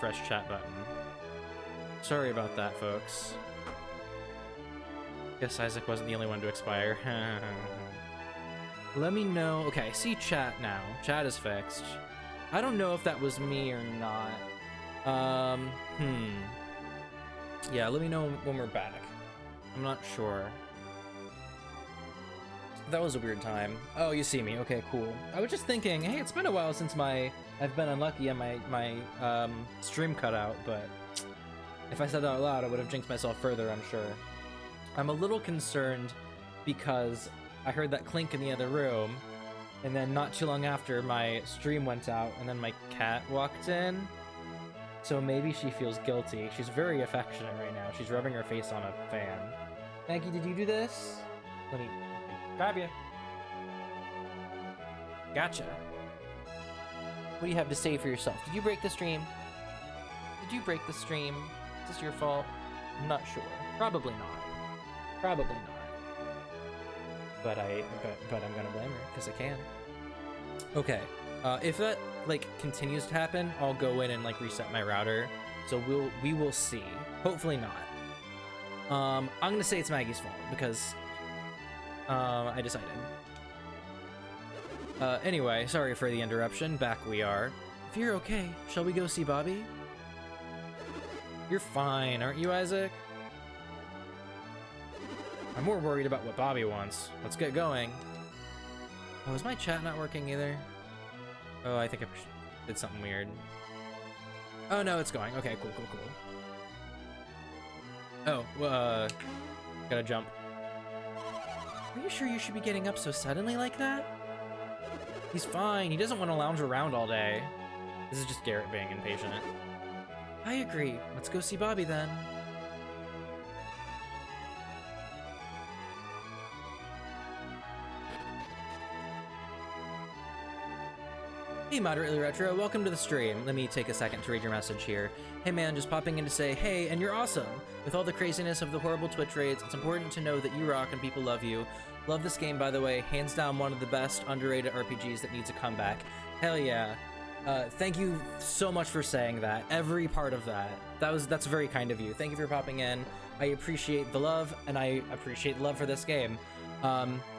refresh chat button. Sorry about that, folks. Guess Isaac wasn't the only one to expire. Let me know. Okay, I see chat now. Chat is fixed. I don't know if that was me or not. Yeah, let me know when we're back. I'm not sure. That was a weird time. Oh, you see me. Okay, cool. I was just thinking, hey, it's been a while since I've been unlucky and my stream cut out, but if I said that out loud, I would have jinxed myself further, I'm sure. I'm a little concerned because I heard that clink in the other room, and then not too long after, my stream went out, and then my cat walked in. So maybe she feels guilty. She's very affectionate right now. She's rubbing her face on a fan. Maggie, did you do this? Let me grab you. Gotcha. What do you have to say for yourself? Did you break the stream? Did you break the stream? Is this your fault? I'm not sure. Probably not. Probably not. But I'm gonna blame her because I can. Okay. If that like continues to happen, I'll go in and like reset my router. So we will see. Hopefully not. I'm gonna say it's Maggie's fault because I decided. Anyway, sorry for the interruption. Back we are. If you're okay, shall we go see Bobby? You're fine, aren't you, Isaac? I'm more worried about what Bobby wants. Let's get going. Oh, is my chat not working either? Oh, I think I did something weird. Oh, no, it's going. Okay, cool. Oh, well, gotta jump. Are you sure you should be getting up so suddenly like that? He's fine. He doesn't want to lounge around all day. This is just Garrett being impatient. I agree. Let's go see Bobby then. Hey, Moderately Retro, welcome to the stream. Let me take a second to read your message here. Hey man, just popping in to say, hey, and you're awesome. With all the craziness of the horrible Twitch raids, it's important to know that you rock and people love you. Love this game, by the way. Hands down one of the best underrated RPGs that needs a comeback. Hell yeah. Thank you so much for saying that. Every part of that. That's very kind of you. Thank you for popping in. I appreciate the love, and I appreciate the love for this game.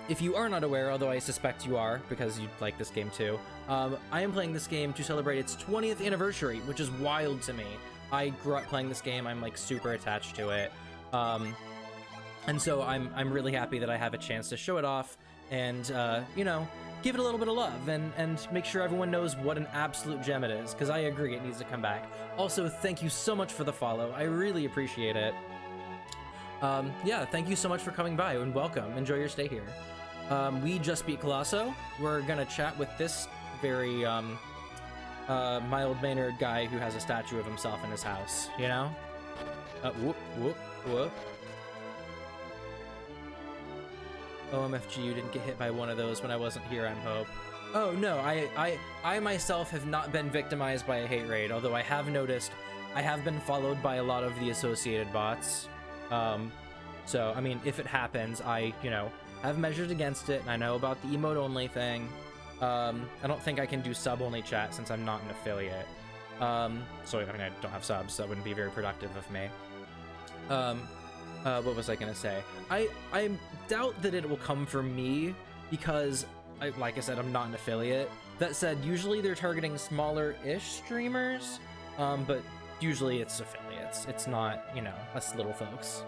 If you are not aware, although I suspect you are, because you like this game too, I am playing this game to celebrate its 20th anniversary, which is wild to me. I grew up playing this game. I'm like super attached to it. And so I'm really happy that I have a chance to show it off and, you know, give it a little bit of love and make sure everyone knows what an absolute gem it is, because I agree it needs to come back. Also, thank you so much for the follow. I really appreciate it. Yeah, thank you so much for coming by and welcome. Enjoy your stay here. We just beat Colosso. We're gonna chat with this very mild-mannered guy who has a statue of himself in his house, you know? Whoop. OMFG, you didn't get hit by one of those when I wasn't here, I'm hope. Oh no, I myself have not been victimized by a hate raid, although I have noticed I have been followed by a lot of the associated bots. So, I mean, if it happens, I, you know, have measured against it, and I know about the emote-only thing. I don't think I can do sub-only chat since I'm not an affiliate. So, I mean, I don't have subs, so that wouldn't be very productive of me. What was I gonna say? I doubt that it will come from me, because, like I said, I'm not an affiliate. That said, usually they're targeting smaller-ish streamers, but usually it's affiliates. It's not, you know, us little folks.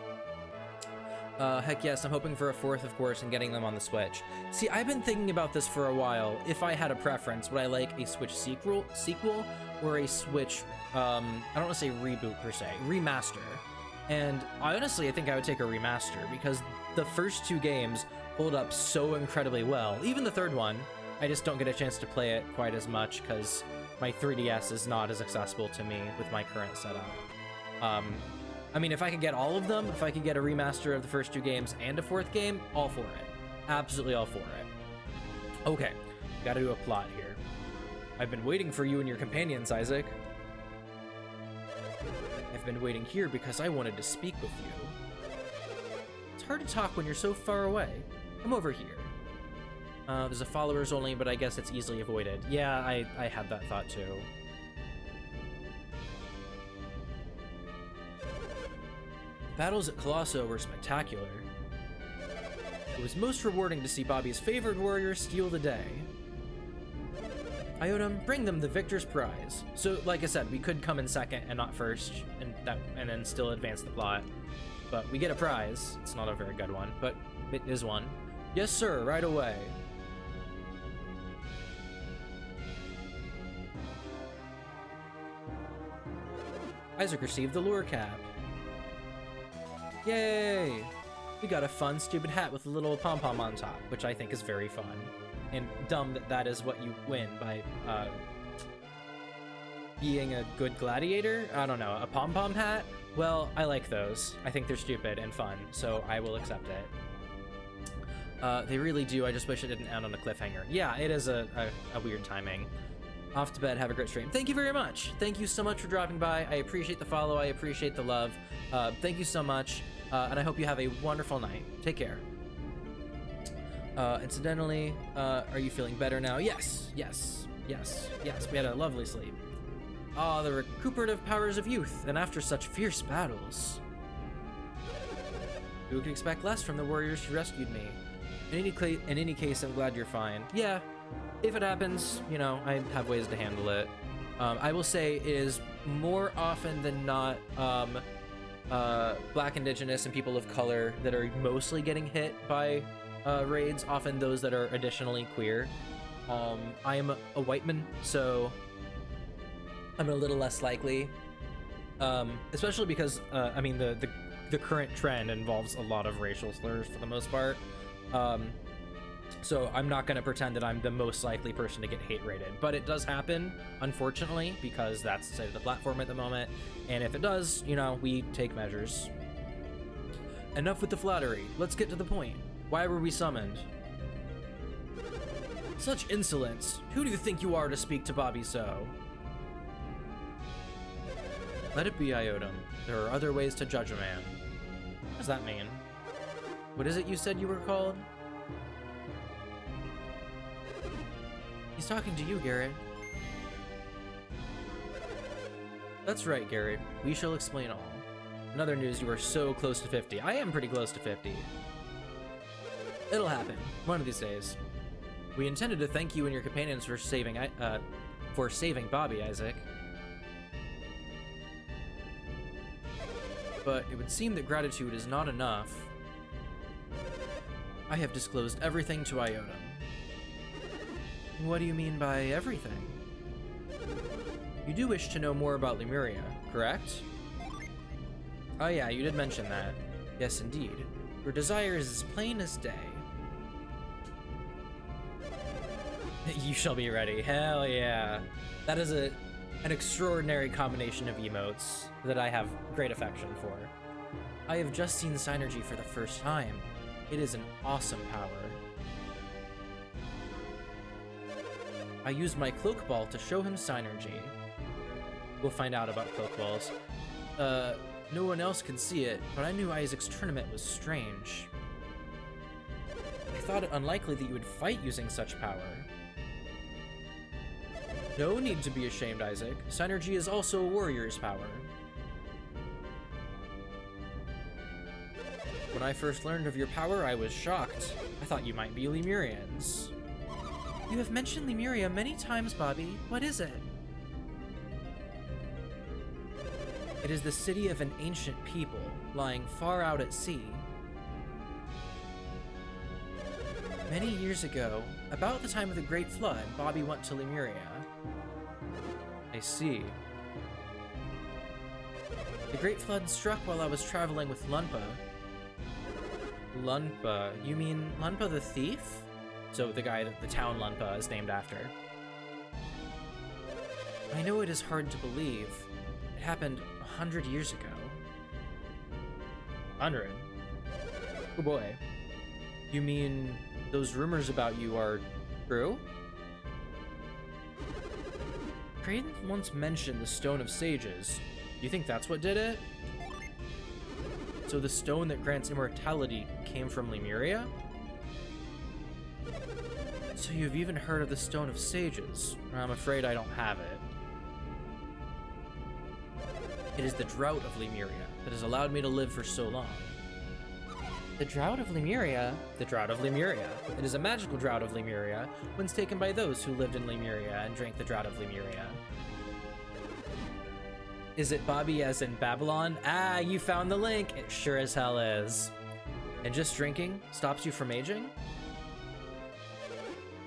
Heck yes, I'm hoping for a 4th, of course, and getting them on the Switch. See, I've been thinking about this for a while. If I had a preference, would I like a Switch sequel or a Switch, I don't want to say reboot per se, remaster. And honestly, I think I would take a remaster, because the first 2 games hold up so incredibly well. Even the 3rd one, I just don't get a chance to play it quite as much, because my 3DS is not as accessible to me with my current setup. I mean, if I could get all of them, if I could get a remaster of the first 2 games and a 4th game, all for it. Absolutely all for it. Okay, gotta do a plot here. I've been waiting for you and your companions, Isaac. I've been waiting here because I wanted to speak with you. It's hard to talk when you're so far away. Come over here. There's a followers only, but I guess it's easily avoided. Yeah, I had that thought too. Battles at Colosso were spectacular. It was most rewarding to see Bobby's favored warrior steal the day. Iotum, bring them the victor's prize. So, like I said, we could come in second and not first, and then still advance the plot. But we get a prize. It's not a very good one, but it is one. Yes, sir, right away. Isaac received the lure cap. Yay! We got a fun, stupid hat with a little pom-pom on top, which I think is very fun. And dumb that that is what you win by being a good gladiator? I don't know, a pom-pom hat? Well, I like those. I think they're stupid and fun, so I will accept it. They really do, I just wish it didn't end on a cliffhanger. Yeah, it is a weird timing. Off to bed, have a great stream. Thank you very much. Thank you so much for dropping by. I appreciate the follow, I appreciate the love. Thank you so much, and I hope you have a wonderful night. Take care. Incidentally, are you feeling better now? Yes, yes, yes, yes. We had a lovely sleep. Ah, the recuperative powers of youth, and after such fierce battles. Who could expect less from the warriors who rescued me? In any case, I'm glad you're fine. Yeah, if it happens, you know, I have ways to handle it. I will say it is more often than not Black, Indigenous, and people of color that are mostly getting hit by raids, often those that are additionally queer. I am a white man, so I'm a little less likely, especially because I mean the current trend involves a lot of racial slurs for the most part. So I'm not going to pretend that I'm the most likely person to get hate raided, but it does happen, unfortunately, because that's the state of the platform at the moment. And if it does, you know, we take measures. Enough with the flattery. Let's get to the point. Why were we summoned? Such insolence. Who do you think you are to speak to Bobby so? Let it be, Iotum. There are other ways to judge a man. What does that mean? What is it you said you were called? He's talking to you, Garrett. That's right, Garrett. We shall explain all. In other news, you are so close to 50. I am pretty close to 50. It'll happen, one of these days. We intended to thank you and your companions for saving Bobby, Isaac. But it would seem that gratitude is not enough. I have disclosed everything to Iotum. What do you mean by everything? You do wish to know more about Lemuria, correct? Oh yeah, you did mention that. Yes, indeed. Your desire is as plain as day. You shall be ready. Hell yeah. That is an extraordinary combination of emotes that I have great affection for. I have just seen Synergy for the first time. It is an awesome power. I used my Cloak Ball to show him Synergy. We'll find out about Cloak Balls. No one else could see it, but I knew Isaac's tournament was strange. I thought it unlikely that you would fight using such power. No need to be ashamed, Isaac. Synergy is also a warrior's power. When I first learned of your power, I was shocked. I thought you might be Lemurians. You have mentioned Lemuria many times, Bobby. What is it? It is the city of an ancient people, lying far out at sea. Many years ago, about the time of the Great Flood, Bobby went to Lemuria. I see. The Great Flood struck while I was traveling with Lunpa. Lunpa? You mean Lunpa the thief? So the guy that the town Lunpa is named after. I know it is hard to believe. It happened 100 years ago. 100? Oh boy. You mean those rumors about you are true? Kraden once mentioned the Stone of Sages. Do you think that's what did it? So the stone that grants immortality came from Lemuria? So you've even heard of the Stone of Sages. I'm afraid I don't have it. It is the drought of Lemuria that has allowed me to live for so long. The drought of Lemuria? The drought of Lemuria. It is a magical drought of Lemuria, once taken by those who lived in Lemuria and drank the drought of Lemuria. Is it Bobby as in Babylon? Ah, you found the link! It sure as hell is. And just drinking stops you from aging?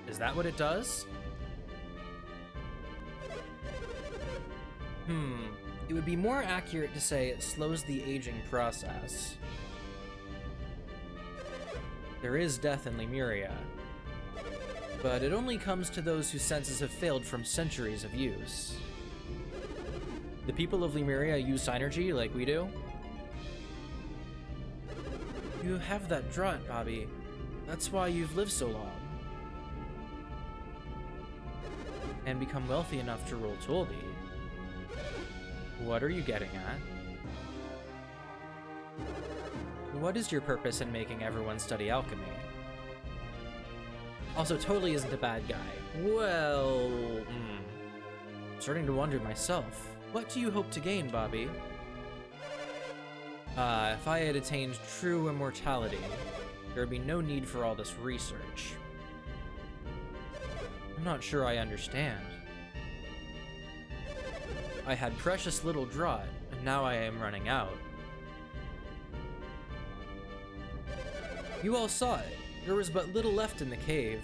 Is that what it does? It would be more accurate to say it slows the aging process. There is death in Lemuria, but it only comes to those whose senses have failed from centuries of use. The people of Lemuria use Psynergy like we do. You have that drought, Bobby. That's why you've lived so long. And become wealthy enough to rule Tolbi. What are you getting at? What is your purpose in making everyone study alchemy? Also, Totally isn't a bad guy. Well, starting to wonder myself. What do you hope to gain, Bobby? If I had attained true immortality, there would be no need for all this research. I'm not sure I understand. I had precious little draught, and now I am running out. You all saw it. There was but little left in the cave.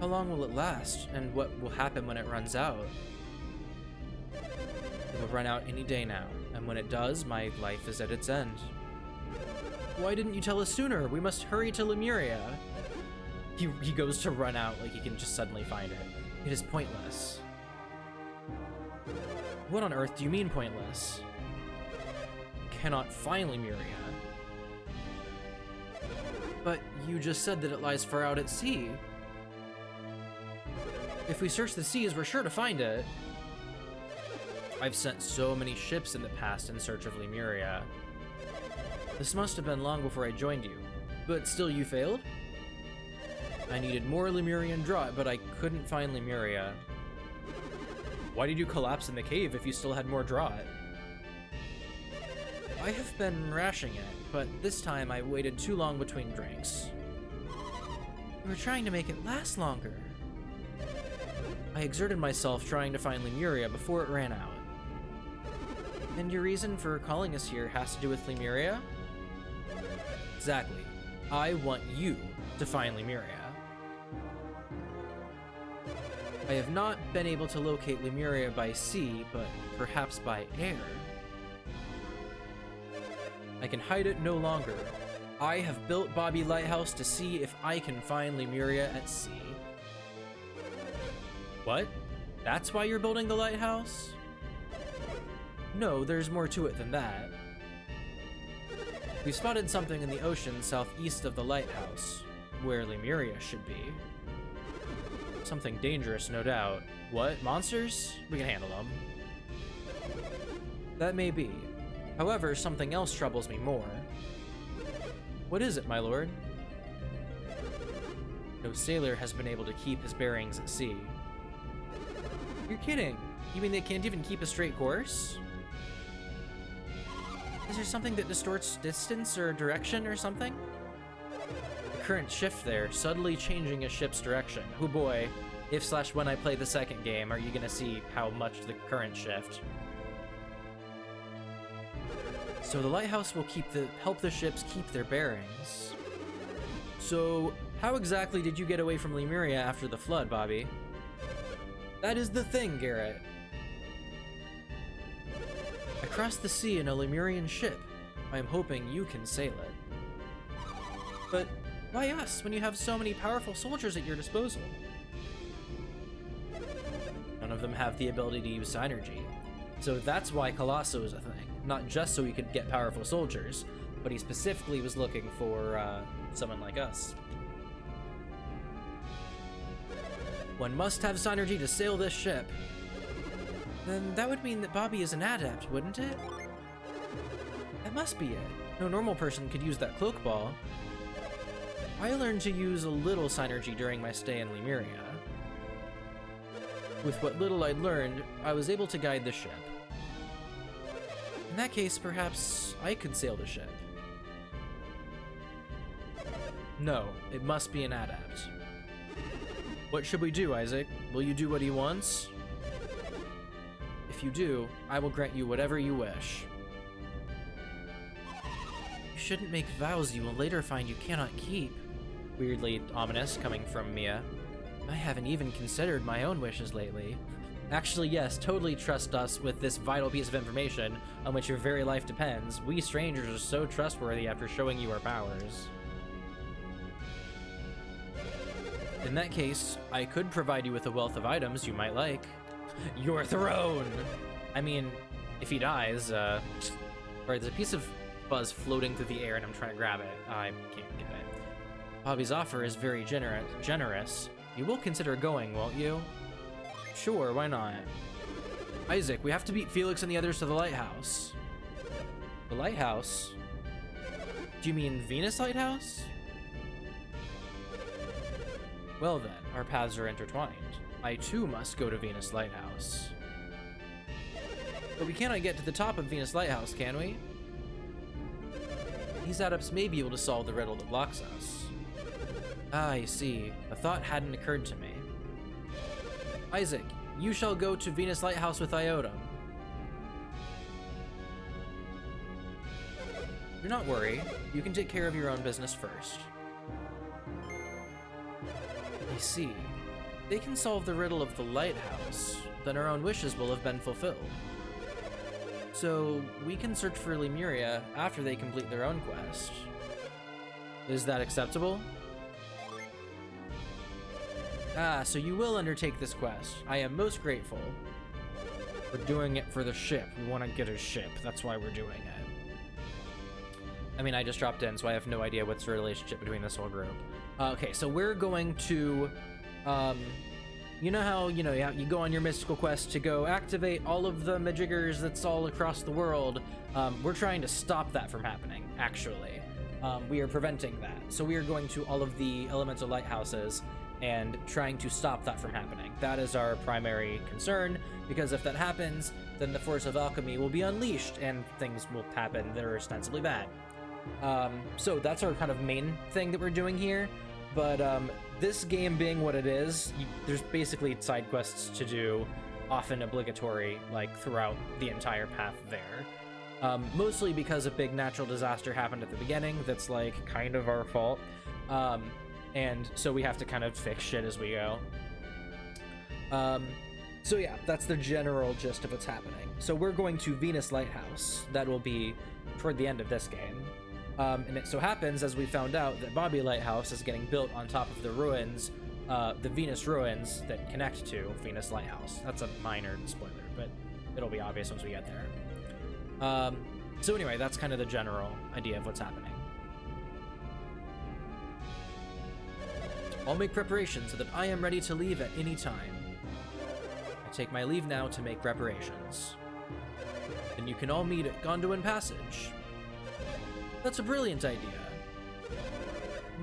How long will it last, and what will happen when it runs out? It will run out any day now, and when it does, my life is at its end. Why didn't you tell us sooner? We must hurry to Lemuria. He goes to run out like he can just suddenly find it. It is pointless. What on earth do you mean pointless? Cannot find Lemuria. But you just said that it lies far out at sea. If we search the seas, we're sure to find it. I've sent so many ships in the past in search of Lemuria. This must have been long before I joined you. But still you failed? I needed more Lemurian draught, but I couldn't find Lemuria. Why did you collapse in the cave if you still had more draught? I have been rashing it, but this time I waited too long between drinks. You were trying to make it last longer. I exerted myself trying to find Lemuria before it ran out. And your reason for calling us here has to do with Lemuria? Exactly. I want you to find Lemuria. I have not been able to locate Lemuria by sea, but perhaps by air. I can hide it no longer. I have built Bobby Lighthouse to see if I can find Lemuria at sea. What? That's why you're building the lighthouse? No, there's more to it than that. We spotted something in the ocean southeast of the lighthouse, where Lemuria should be. Something dangerous, no doubt. What? Monsters? We can handle them. That may be. However, something else troubles me more. What is it, my lord? No sailor has been able to keep his bearings at sea. You're kidding. You mean they can't even keep a straight course? Is there something that distorts distance or direction or something? The current shift there, subtly changing a ship's direction. Oh boy, if/when I play the second game, are you gonna see how much the current shift? So the lighthouse will help the ships keep their bearings. So how exactly did you get away from Lemuria after the flood, Bobby? That is the thing, Garrett. I crossed the sea in a Lemurian ship. I am hoping you can sail it. But why us when you have so many powerful soldiers at your disposal? None of them have the ability to use Psynergy. So that's why Colosso is a thing. Not just so he could get powerful soldiers, but he specifically was looking for someone like us. One must have Psynergy to sail this ship. Then that would mean that Bobby is an adept, wouldn't it? That must be it. No normal person could use that cloak ball. I learned to use a little Psynergy during my stay in Lemuria. With what little I'd learned, I was able to guide the ship. In that case, perhaps I could sail the ship. No, it must be an adept. What should we do, Isaac? Will you do what he wants? If you do, I will grant you whatever you wish. You shouldn't make vows you will later find you cannot keep. Weirdly ominous coming from Mia. I haven't even considered my own wishes lately. Actually, yes, totally trust us with this vital piece of information on which your very life depends. We strangers are so trustworthy after showing you our powers. In that case, I could provide you with a wealth of items you might like. Your throne! I mean, if he dies, Alright, there's a piece of fuzz floating through the air and I'm trying to grab it. I can't get it. Bobby's offer is very generous. You will consider going, won't you? Sure, why not? Isaac, we have to beat Felix and the others to the lighthouse. The lighthouse? Do you mean Venus Lighthouse? Well then, our paths are intertwined. I too must go to Venus Lighthouse. But we cannot get to the top of Venus Lighthouse, can we? These adepts may be able to solve the riddle that blocks us. Ah, I see. A thought hadn't occurred to me. Isaac, you shall go to Venus Lighthouse with Iota. Do not worry. You can take care of your own business first. I see. They can solve the riddle of the lighthouse, then our own wishes will have been fulfilled. So, we can search for Lemuria after they complete their own quest. Is that acceptable? Ah, so you will undertake this quest. I am most grateful. We're doing it for the ship. We want to get a ship. That's why we're doing it. I mean, I just dropped in, so I have no idea what's the relationship between this whole group. Okay, so we're going to, you know how, you go on your mystical quest to go activate all of the Majiggers that's all across the world. We're trying to stop that from happening, actually. We are preventing that. So we are going to all of the elemental lighthouses and trying to stop that from happening. That is our primary concern, because if that happens, then the force of alchemy will be unleashed and things will happen that are ostensibly bad. So that's our kind of main thing that we're doing here. But this game being what it is, there's basically side quests to do, often obligatory, like throughout the entire path there. Mostly because a big natural disaster happened at the beginning that's like kind of our fault. And so we have to kind of fix shit as we go. So yeah, that's the general gist of what's happening. So we're going to Venus Lighthouse. That will be toward the end of this game. And it so happens, as we found out, that Bobby Lighthouse is getting built on top of the ruins, the Venus ruins that connect to Venus Lighthouse. That's a minor spoiler, but it'll be obvious once we get there. So anyway, that's kind of the general idea of what's happening. I'll make preparations so that I am ready to leave at any time. I take my leave now to make preparations. Then you can all meet at Gondolin Passage. That's a brilliant idea.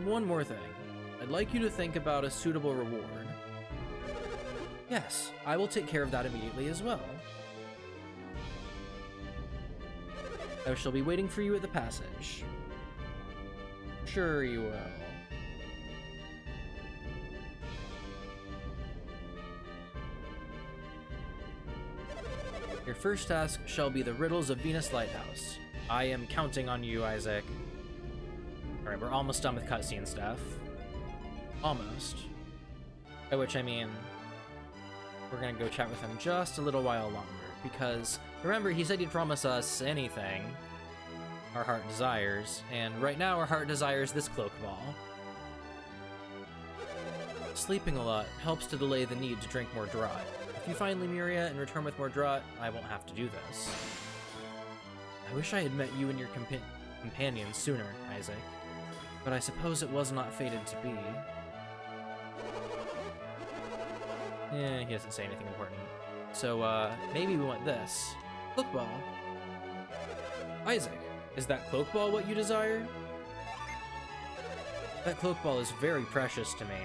One more thing. I'd like you to think about a suitable reward. Yes, I will take care of that immediately as well. I shall be waiting for you at the passage. Sure you will. Your first task shall be the riddles of Venus Lighthouse. I am counting on you, Isaac. Alright, we're almost done with cutscene stuff. Almost. By which I mean, we're gonna go chat with him just a little while longer, because remember, he said he'd promise us anything our heart desires, and right now our heart desires this cloak ball. Sleeping a lot helps to delay the need to drink more draught. If you find Lemuria and return with more draught, I won't have to do this. I wish I had met you and your companions sooner, Isaac, but I suppose it was not fated to be. He doesn't say anything important. So, maybe we want this. Cloak ball. Isaac, is that cloak ball what you desire? That cloak ball is very precious to me.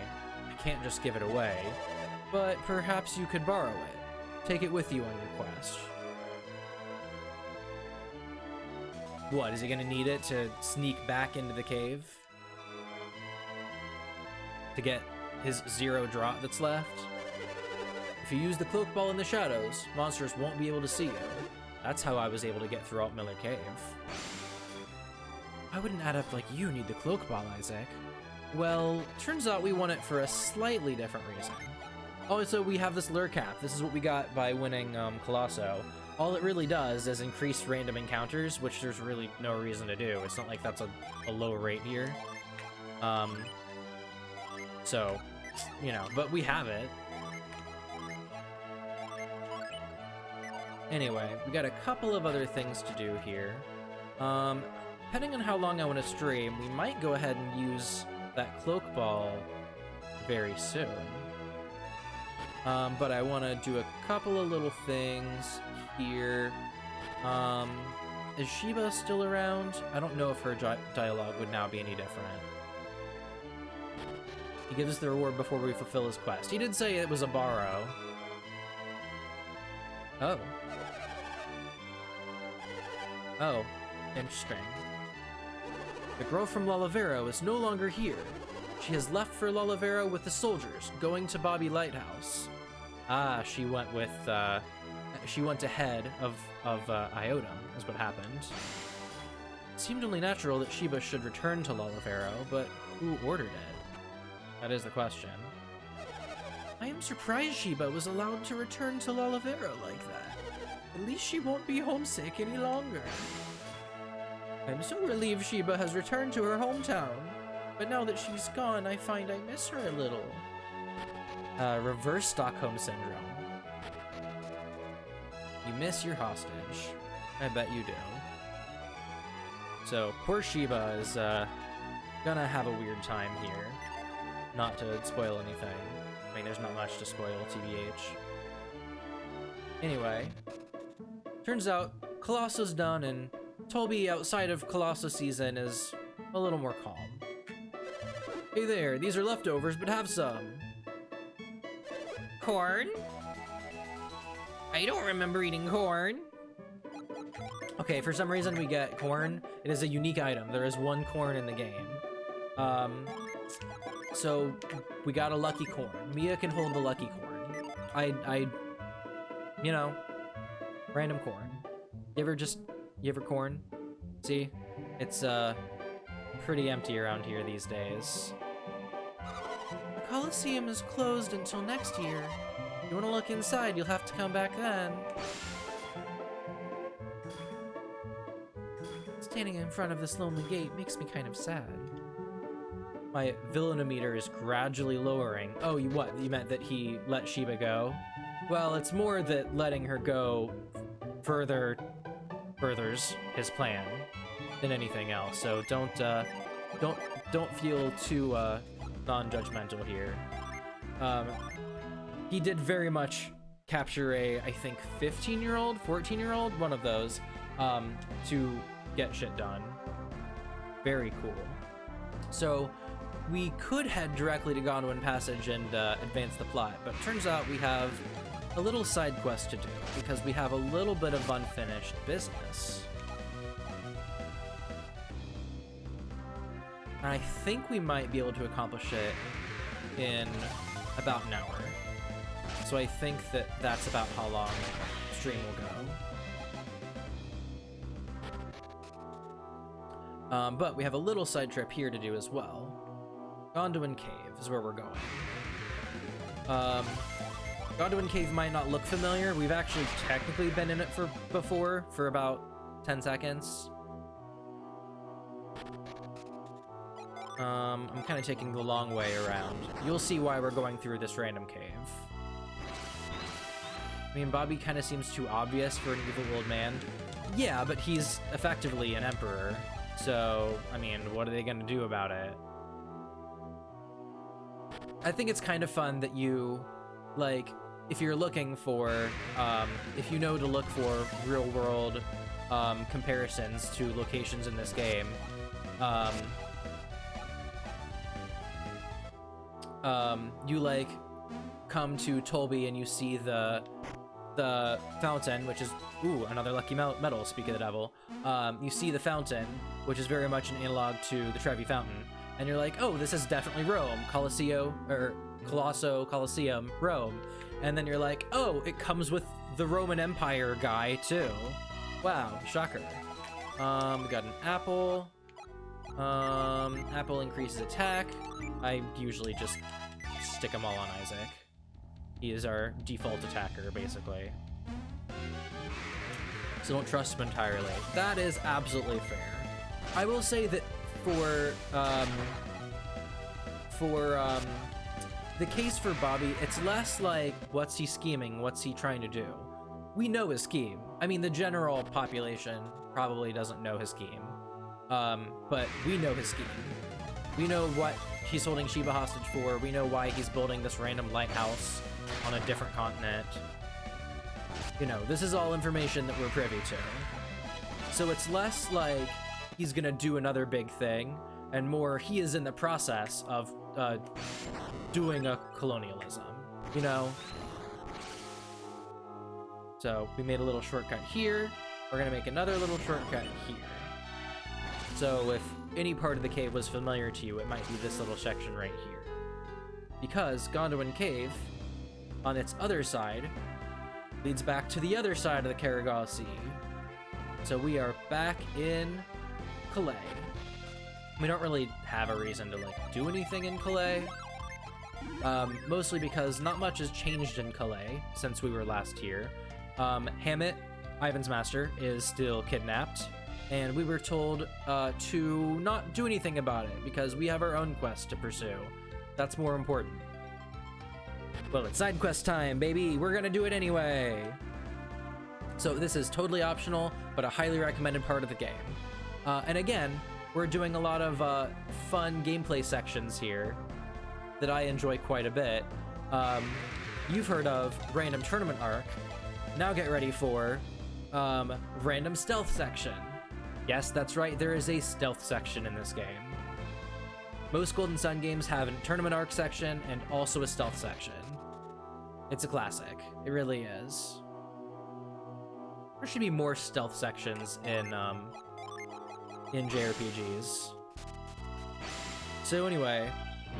I can't just give it away. But perhaps you could borrow it. Take it with you on your quest. What, is he gonna need it to sneak back into the cave? To get his 0 drop that's left? If you use the cloak ball in the shadows, monsters won't be able to see you. That's how I was able to get through Altmiller Cave. Why would an adept like you need the cloak ball, Isaac? Well, turns out we won it for a slightly different reason. Oh, so we have this lure cap. This is what we got by winning Colosso. All it really does is increase random encounters, which there's really no reason to do. It's not like that's a low rate here. So, you know, but we have it. Anyway, we got a couple of other things to do here. Depending on how long I want to stream, we might go ahead and use that cloak ball very soon. But I want to do a couple of little things here. Is Sheba still around? I don't know if her dialogue would now be any different. He gives us the reward before we fulfill his quest. He did say it was a borrow. Oh. Oh, interesting. The girl from Lalavero is no longer here. She has left for Lalavero with the soldiers, going to Bobby Lighthouse. Ah, she went ahead of Iotum, is what happened. It seemed only natural that Sheba should return to Lalavero, but who ordered it? That is the question. I am surprised Sheba was allowed to return to Lalavero like that. At least she won't be homesick any longer. I'm so relieved Sheba has returned to her hometown, but now that she's gone, I find I miss her a little. Reverse Stockholm Syndrome. You miss your hostage. I bet you do. So, poor Sheba is gonna have a weird time here. Not to spoil anything. I mean, there's not much to spoil, TBH. Anyway, turns out Colossus done, and Toby outside of Colossus season is a little more calm. Hey there, these are leftovers, but have some. Corn? I don't remember eating corn. Okay, for some reason we get corn. It is a unique item. There is one corn in the game. So we got a lucky corn. Mia can hold the lucky corn. You know, random corn. You ever corn? See? It's, pretty empty around here these days. The Coliseum is closed until next year. If you want to look inside, you'll have to come back then. Standing in front of this lonely gate makes me kind of sad. My villainometer is gradually lowering. Oh, you meant that he let Sheba go? Well, it's more that letting her go furthers his plan than anything else. So don't feel too non-judgmental here. He did very much capture a, I think, 15-year-old, 14-year-old, one of those, to get shit done. Very cool. So we could head directly to Gondolin Passage and advance the plot, but it turns out we have a little side quest to do because we have a little bit of unfinished business. And I think we might be able to accomplish it in about an hour. So I think that that's about how long the stream will go. But we have a little side trip here to do as well. Gondolin Cave is where we're going. Gondolin Cave might not look familiar. We've actually technically been in it before for about 10 seconds. I'm kind of taking the long way around. You'll see why we're going through this random cave. I mean, Bobby kind of seems too obvious for an evil old man. Yeah, but he's effectively an emperor. So, I mean, what are they going to do about it? I think it's kind of fun that you, like, if you're looking for, if you know to look for real-world comparisons to locations in this game, you, like, come to Tolby and you see the the fountain, which is, ooh, another lucky medal, speak of the devil. You see the fountain, which is very much an analog to the Trevi Fountain, and you're like, oh, this is definitely Rome, Colosseo Colosseum, Rome. And then you're like, oh, it comes with the Roman Empire guy too. Wow, shocker. We got an apple. Apple increases attack. I usually just stick them all on Isaac. He is our default attacker, basically. So don't trust him entirely. That is absolutely fair. I will say that for the case for Bobby, it's less like, what's he scheming? What's he trying to do? We know his scheme. I mean, the general population probably doesn't know his scheme. But we know his scheme. We know what he's holding Shiba hostage for. We know why he's building this random lighthouse on a different continent. You know, this is all information that we're privy to. So it's less like he's gonna do another big thing, and more he is in the process of doing a colonialism, you know? So we made a little shortcut here. We're gonna make another little shortcut here. So if any part of the cave was familiar to you, it might be this little section right here. Because Gondolin Cave, on its other side, leads back to the other side of the Carigala Sea. So we are back in Calais. We don't really have a reason to like do anything in Calais. Mostly because not much has changed in Calais since we were last here. Hammett, Ivan's master, is still kidnapped, and we were told to not do anything about it because we have our own quest to pursue. That's more important. Well, it's side quest time, baby! We're gonna do it anyway! So this is totally optional, but a highly recommended part of the game. And again, we're doing a lot of fun gameplay sections here that I enjoy quite a bit. You've heard of Random Tournament Arc. Now get ready for Random Stealth Section. Yes, that's right, there is a stealth section in this game. Most Golden Sun games have a Tournament Arc section and also a stealth section. It's a classic. It really is. There should be more stealth sections in JRPGs. So anyway,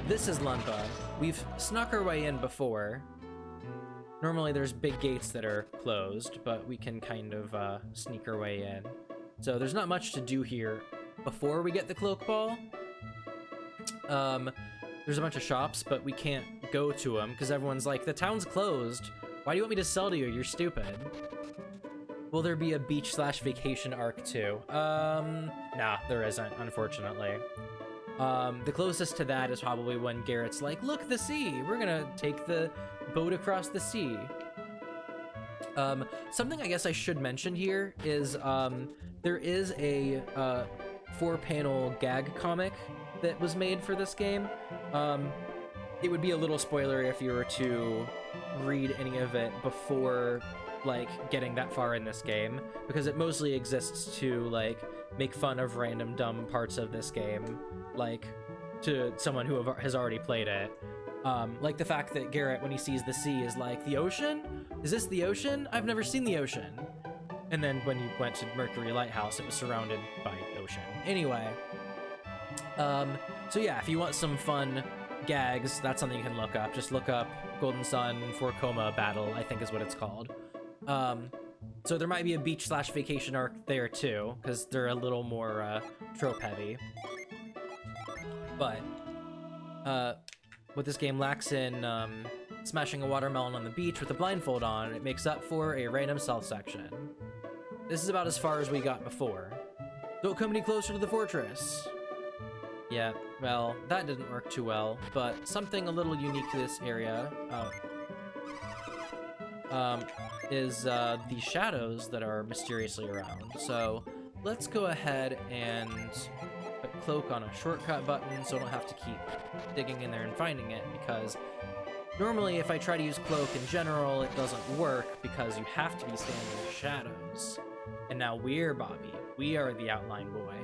this is Lunpa. We've snuck our way in before. Normally there's big gates that are closed, but we can kind of sneak our way in. So there's not much to do here before we get the Cloak Ball. There's a bunch of shops, but we can't go to them because everyone's like, the town's closed. Why do you want me to sell to you? You're stupid. Will there be a beach/vacation arc too? Nah, there isn't, unfortunately. The closest to that is probably when Garrett's like, look, the sea! We're gonna take the boat across the sea. Something I guess I should mention here is, there is a 4-panel gag comic that was made for this game. It would be a little spoilery if you were to read any of it before like getting that far in this game, because it mostly exists to like make fun of random dumb parts of this game, like to someone who has already played it. Like the fact that Garrett, when he sees the sea, is like, the ocean? Is this the ocean? I've never seen the ocean. And then when you went to Mercury Lighthouse, it was surrounded by ocean. Anyway, so yeah, if you want some fun gags, that's something you can look up. Just look up Golden Sun for Coma Battle, I think is what it's called. So there might be a beach/vacation arc there too, because they're a little more trope heavy. But what this game lacks in smashing a watermelon on the beach with a blindfold on, it makes up for a random stealth section. This is about as far as we got before. Don't come any closer to the fortress. Yeah, well, that didn't work too well, but something a little unique to this area is the shadows that are mysteriously around. So let's go ahead and put Cloak on a shortcut button so I don't have to keep digging in there and finding it, because normally if I try to use Cloak in general, it doesn't work because you have to be standing in the shadows. And now we're Bobby. We are the outline boy.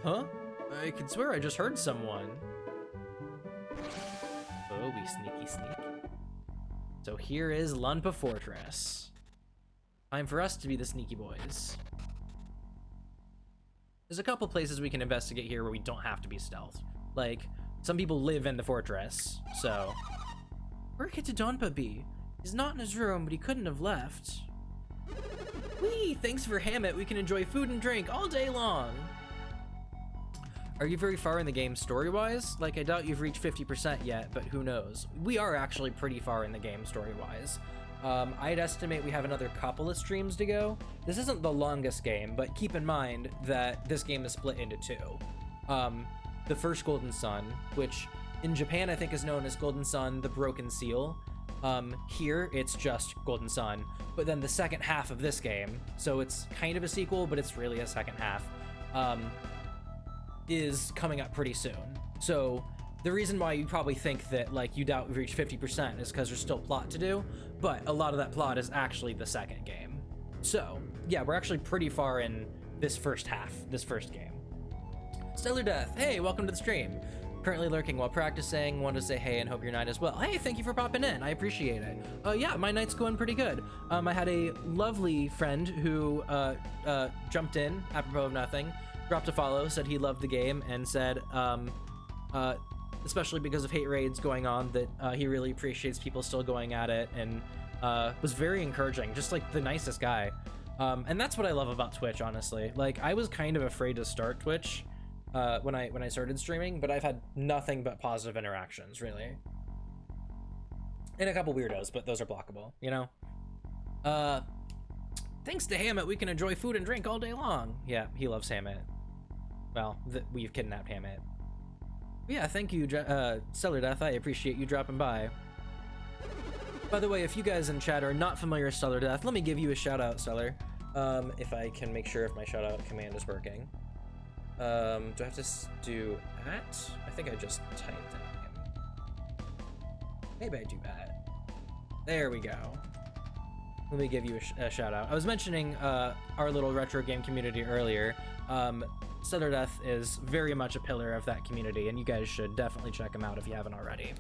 Huh? I can swear I just heard someone. Oh, we sneaky sneak. So here is Lunpa Fortress. Time for us to be the sneaky boys. There's a couple places we can investigate here where we don't have to be stealth. Like, some people live in the fortress, so... Where could Dodonpa be? He's not in his room, but he couldn't have left. Whee! Thanks for Hammett. We can enjoy food and drink all day long. Are you very far in the game story-wise? Like, I doubt you've reached 50% yet, but who knows? We are actually pretty far in the game story-wise. I'd estimate we have another couple of streams to go. This isn't the longest game, but keep in mind that this game is split into two. The first Golden Sun, which in Japan I think is known as Golden Sun, the Broken Seal. Here it's just Golden Sun, but then the second half of this game, so it's kind of a sequel, but it's really a second half, is coming up pretty soon. So the reason why you probably think that, like, you doubt we've reached 50% is because there's still plot to do, but a lot of that plot is actually the second game. So, yeah, we're actually pretty far in this first half, this first game. Stellar Death, hey, welcome to the stream. Currently lurking while practicing, wanted to say hey and hope your night is well. Hey, thank you for popping in, I appreciate it. Yeah, my night's going pretty good. I had a lovely friend who jumped in, apropos of nothing, dropped a follow, said he loved the game, and said, especially because of hate raids going on, that he really appreciates people still going at it, and was very encouraging, just like the nicest guy. And that's what I love about Twitch, honestly. Like, I was kind of afraid to start Twitch when I started streaming, but I've had nothing but positive interactions, really. And a couple weirdos, but those are blockable, you know? Thanks to Hammett, we can enjoy food and drink all day long. Yeah, he loves Hammett. Well, we've kidnapped Hammett. Yeah, thank you, Stellar Death. I appreciate you dropping by. By the way, if you guys in chat are not familiar with Stellar Death, let me give you a shout out, Stellar. If I can make sure if my shout out command is working. Do I have to do at? I think I just typed that in. Maybe I do that. There we go. Let me give you a shout out. I was mentioning our little retro game community earlier. Stellar Death is very much a pillar of that community, and you guys should definitely check him out if you haven't already.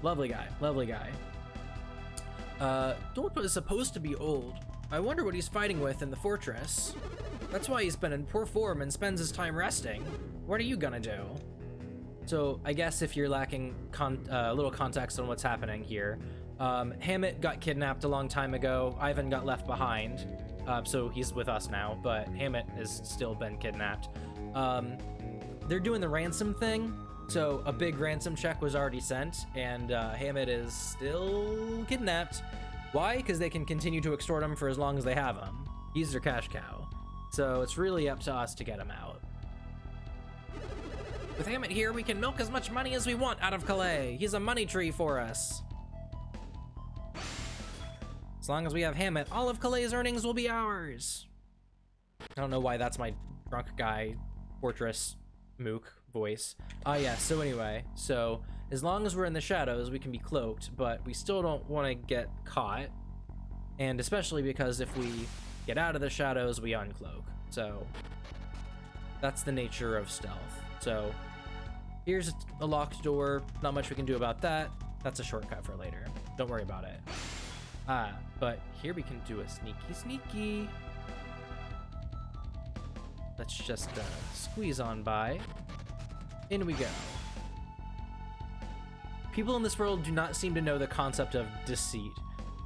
Lovely guy, lovely guy. Dodonpa is supposed to be old. I wonder what he's fighting with in the fortress. That's why he's been in poor form and spends his time resting. What are you gonna do? So I guess if you're lacking a little context on what's happening here, Hammett got kidnapped a long time ago. Ivan got left behind. So he's with us now, but Hammett has still been kidnapped. They're doing the ransom thing, so a big ransom check was already sent, and Hammett is still kidnapped. Why? Because they can continue to extort him for as long as they have him. He's their cash cow. So it's really up to us to get him out. With Hammett here, we can milk as much money as we want out of Calais. He's a money tree for us. As long as we have Hammett, all of Calais' earnings will be ours. I don't know why that's my drunk guy fortress mook voice. Yeah, so anyway, so as long as we're in the shadows, we can be cloaked, but we still don't want to get caught. And especially because if we get out of the shadows, we uncloak. So that's the nature of stealth. So here's a locked door. Not much we can do about that. That's a shortcut for later. Don't worry about it. But here we can do a sneaky. Let's just squeeze on by. In we go. People in this world do not seem to know the concept of deceit.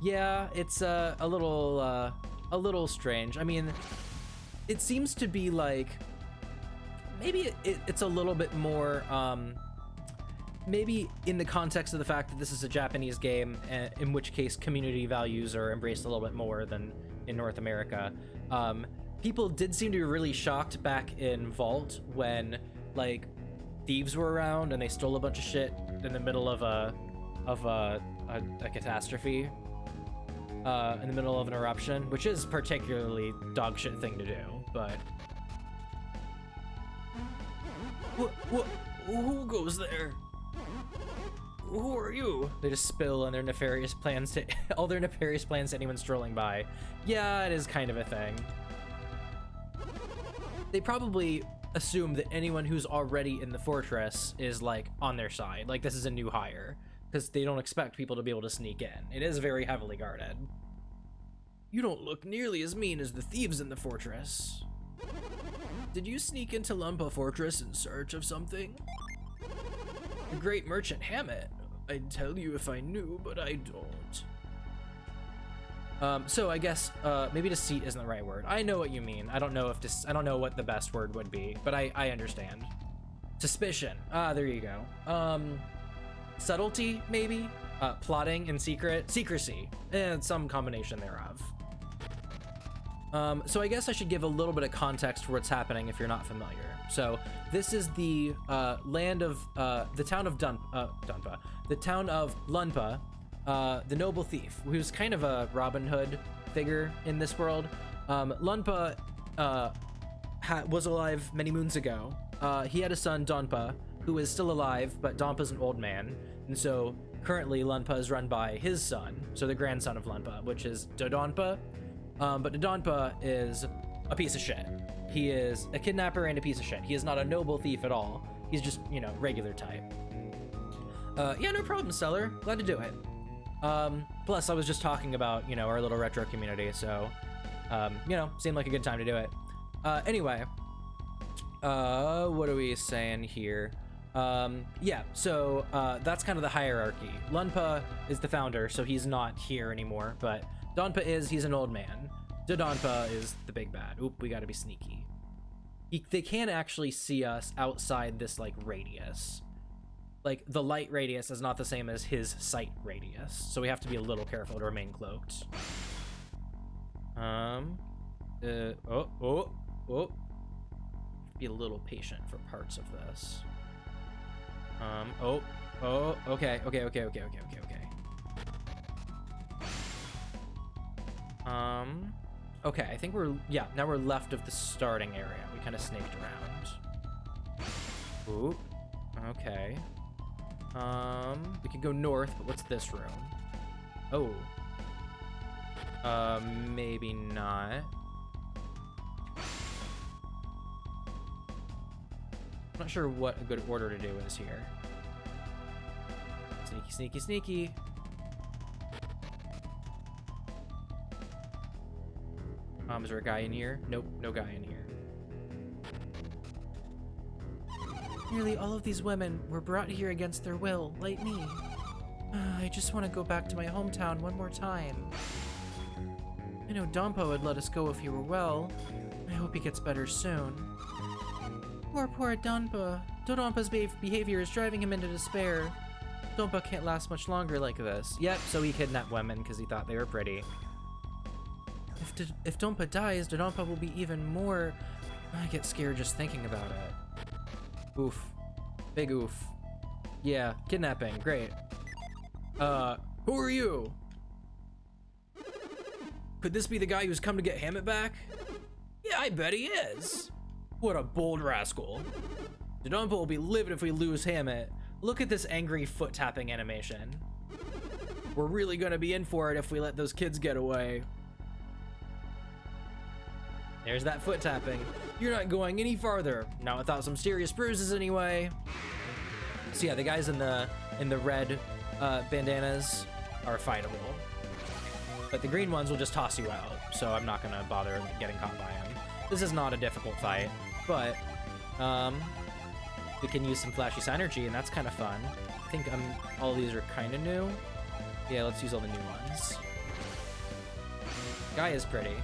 Yeah, it's a little strange. I mean, it seems to be like maybe it's a little bit more maybe in the context of the fact that this is a Japanese game, in which case community values are embraced a little bit more than in North America. People did seem to be really shocked back in Vault when, like, thieves were around and they stole a bunch of shit in the middle of a catastrophe, in the middle of an eruption, which is particularly dog shit thing to do. But who goes there? Who are you? They just spill on their nefarious plans to all their nefarious plans to anyone strolling by. Yeah, it is kind of a thing. They probably assume that anyone who's already in the fortress is, like, on their side. Like, this is a new hire. because they don't expect people to be able to sneak in. It is very heavily guarded. You don't look nearly as mean as the thieves in the fortress. Did you sneak into Lumpa Fortress in search of something? The great merchant Hammett. I'd tell you if I knew, but I don't. So I guess maybe deceit isn't the right word. I know what you mean. I don't know what the best word would be, but I understand. Suspicion. Ah, there you go. Subtlety, maybe? Plotting in secret. Secrecy. And some combination thereof. So I guess I should give a little bit of context for what's happening if you're not familiar. So this is the land of the town of Dunpa. The town of Lunpa, the noble thief, who's kind of a Robin Hood figure in this world. Lunpa was alive many moons ago. He had a son, Donpa, who is still alive, but Donpa's an old man. And so currently Lunpa is run by his son, so the grandson of Lunpa, which is Dodonpa. But Dodonpa is a piece of shit. He is a kidnapper and a piece of shit. He is not a noble thief at all. He's just, regular type. Yeah, no problem, Stellar. Glad to do it. Plus, I was just talking about, our little retro community, so, seemed like a good time to do it. Anyway, what are we saying here? Yeah, so, that's kind of the hierarchy. Lunpa is the founder, so he's not here anymore, but Donpa he's an old man. Dodonpa is the big bad. Oop, we gotta be sneaky. They can't actually see us outside this, radius. The light radius is not the same as his sight radius, so we have to be a little careful to remain cloaked. Be a little patient for parts of this. Okay. Okay, I think now we're left of the starting area. We kind of snaked around. Ooh, okay. We could go north, but what's this room? Oh. Maybe not. I'm not sure what a good order to do is here. Sneaky, sneaky, sneaky. Is there a guy in here? Nope, no guy in here. Nearly all of these women were brought here against their will, like me. I just want to go back to my hometown one more time. I know Donpa would let us go if he were well. I hope he gets better soon. Poor Donpa. Dodonpa's behavior is driving him into despair. Donpa can't last much longer like this. Yep, so he kidnapped women because he thought they were pretty. If Donpa dies, Dodonpa will be even more... I get scared just thinking about it. Oof. Big oof. Yeah, kidnapping. Great. Who are you? Could this be the guy who's come to get Hammett back? Yeah, I bet he is. What a bold rascal. Dodonpa will be livid if we lose Hammett. Look at this angry foot tapping animation. We're really gonna be in for it if we let those kids get away. There's that foot tapping. You're not going any farther. Not without some serious bruises anyway. So yeah, the guys in the red bandanas are fightable. But the green ones will just toss you out, so I'm not gonna bother getting caught by them. This is not a difficult fight, but we can use some flashy synergy, and that's kind of fun. I think all of these are kind of new. Yeah, let's use all the new ones. Guy is pretty.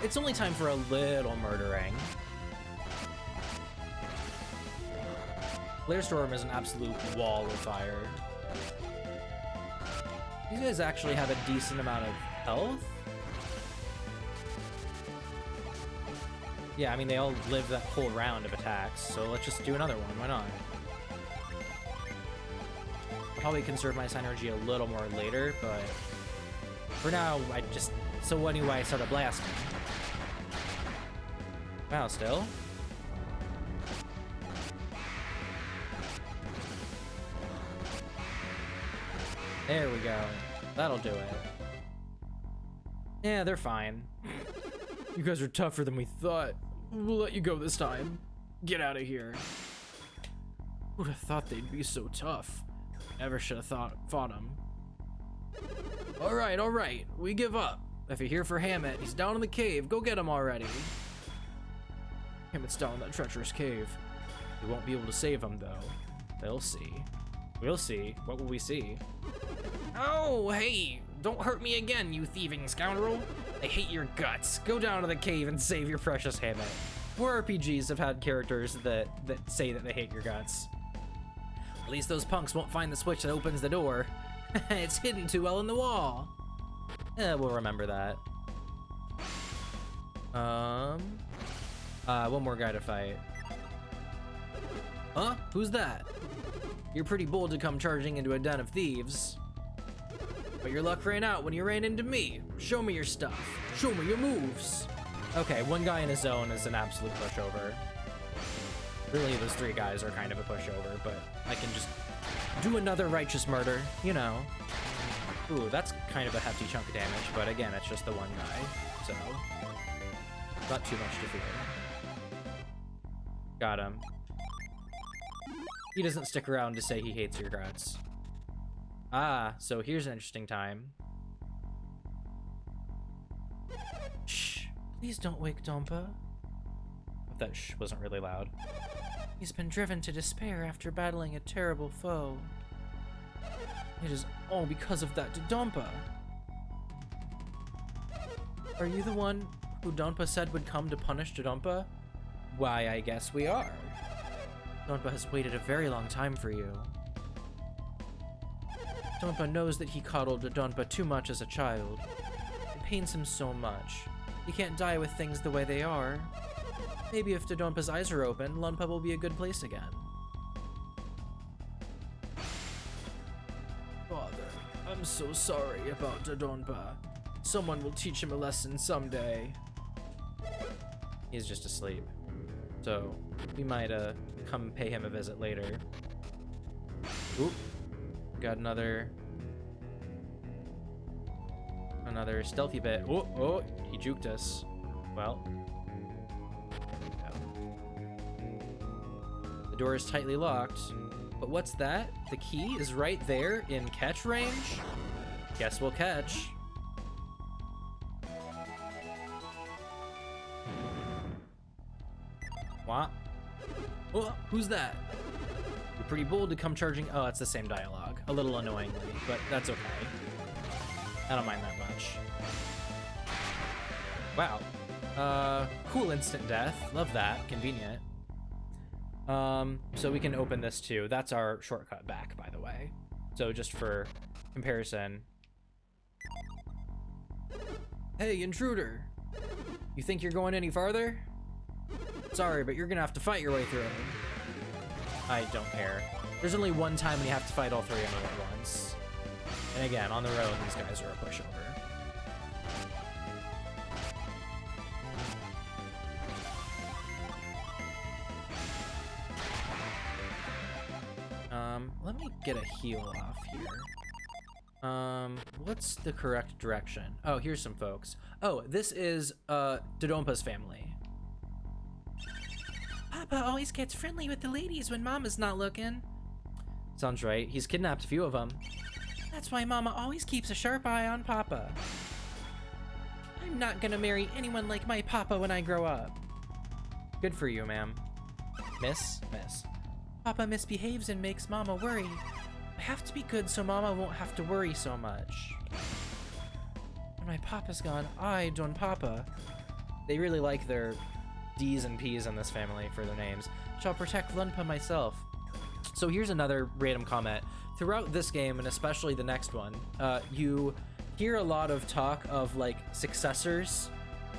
It's only time for a little murdering. Glairestorm is an absolute wall of fire. These guys actually have a decent amount of health. Yeah, I mean, they all live that whole round of attacks, so let's just do another one. Why not? I'll probably conserve my synergy a little more later, but for now, so anyway, I started blasting. Wow, still? There we go. That'll do it. Yeah, they're fine. You guys are tougher than we thought. We'll let you go this time. Get out of here. Who'd have thought they'd be so tough? Never should have fought them. Alright, we give up. If you're here for Hammett, he's down in the cave. Go get him already. Hammett's down in that treacherous cave. We won't be able to save him, though. They'll see. We'll see. What will we see? Oh, hey! Don't hurt me again, you thieving scoundrel! I hate your guts. Go down to the cave and save your precious Hammett. More RPGs have had characters that say that they hate your guts. At least those punks won't find the switch that opens the door. It's hidden too well in the wall. We'll remember that. One more guy to fight. Huh? Who's that? You're pretty bold to come charging into a den of thieves. But your luck ran out when you ran into me. Show me your stuff. Show me your moves. Okay, one guy in his zone is an absolute pushover. Really, those three guys are kind of a pushover, but I can just do another righteous murder, you know. Ooh, that's kind of a hefty chunk of damage, but again, it's just the one guy, so not too much to fear. Got him. He doesn't stick around to say he hates your guts. Ah, so here's an interesting time. Shh, please don't wake Dompa. That shh wasn't really loud. He's been driven to despair after battling a terrible foe. It is all because of that Dodonpa. Are you the one who Dodonpa said would come to punish Dodonpa? Why, I guess we are. Dodonpa has waited a very long time for you. Dodonpa knows that he coddled Dodonpa too much as a child. It pains him so much. He can't die with things the way they are. Maybe if Dodonpa's eyes are open, Lunpa will be a good place again. Father, I'm so sorry about Dodonpa. Someone will teach him a lesson someday. He's just asleep. So, we might come pay him a visit later. Oop. Got another stealthy bit. Oh, he juked us. Well. The door is tightly locked. But what's that? The key is right there in catch range? Guess we'll catch. What? Oh, who's that? You're pretty bold to come charging. Oh, it's the same dialogue. A little annoyingly, but that's okay. I don't mind that much. Wow. Cool instant death. Love that. Convenient. So we can open this too. That's our shortcut back, by the way. So just for comparison. Hey, intruder. You think you're going any farther? Sorry, but you're gonna have to fight your way through. I don't care. There's only one time when you have to fight all three of them at once. And again, on the road, these guys are a pushover. Let me get a heal off here. What's the correct direction? Oh, here's some folks. Oh, this is, Dodonpa's family. Papa always gets friendly with the ladies when Mama's not looking. Sounds right. He's kidnapped a few of them. That's why Mama always keeps a sharp eye on Papa. I'm not gonna marry anyone like my Papa when I grow up. Good for you, ma'am. Miss? Papa misbehaves and makes Mama worry. I have to be good so Mama won't have to worry so much. When my Papa's gone, I, Don Papa. They really like their D's and P's in this family for their names. Shall protect Lunpa myself. So here's another random comment. Throughout this game, and especially the next one, you hear a lot of talk of like successors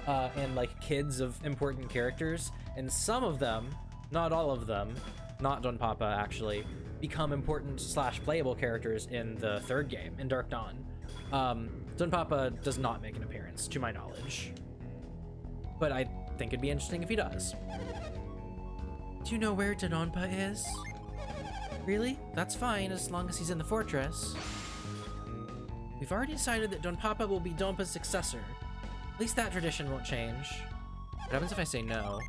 and like kids of important characters, and some of them, not all of them, not Don Papa actually, become important / playable characters in the third game, in Dark Dawn. Don Papa does not make an appearance, to my knowledge. But I think it'd be interesting if he does. Do you know where Dodonpa is? Really? That's fine, as long as he's in the fortress. We've already decided that Don Papa will be Donpa's successor. At least that tradition won't change. What happens if I say no?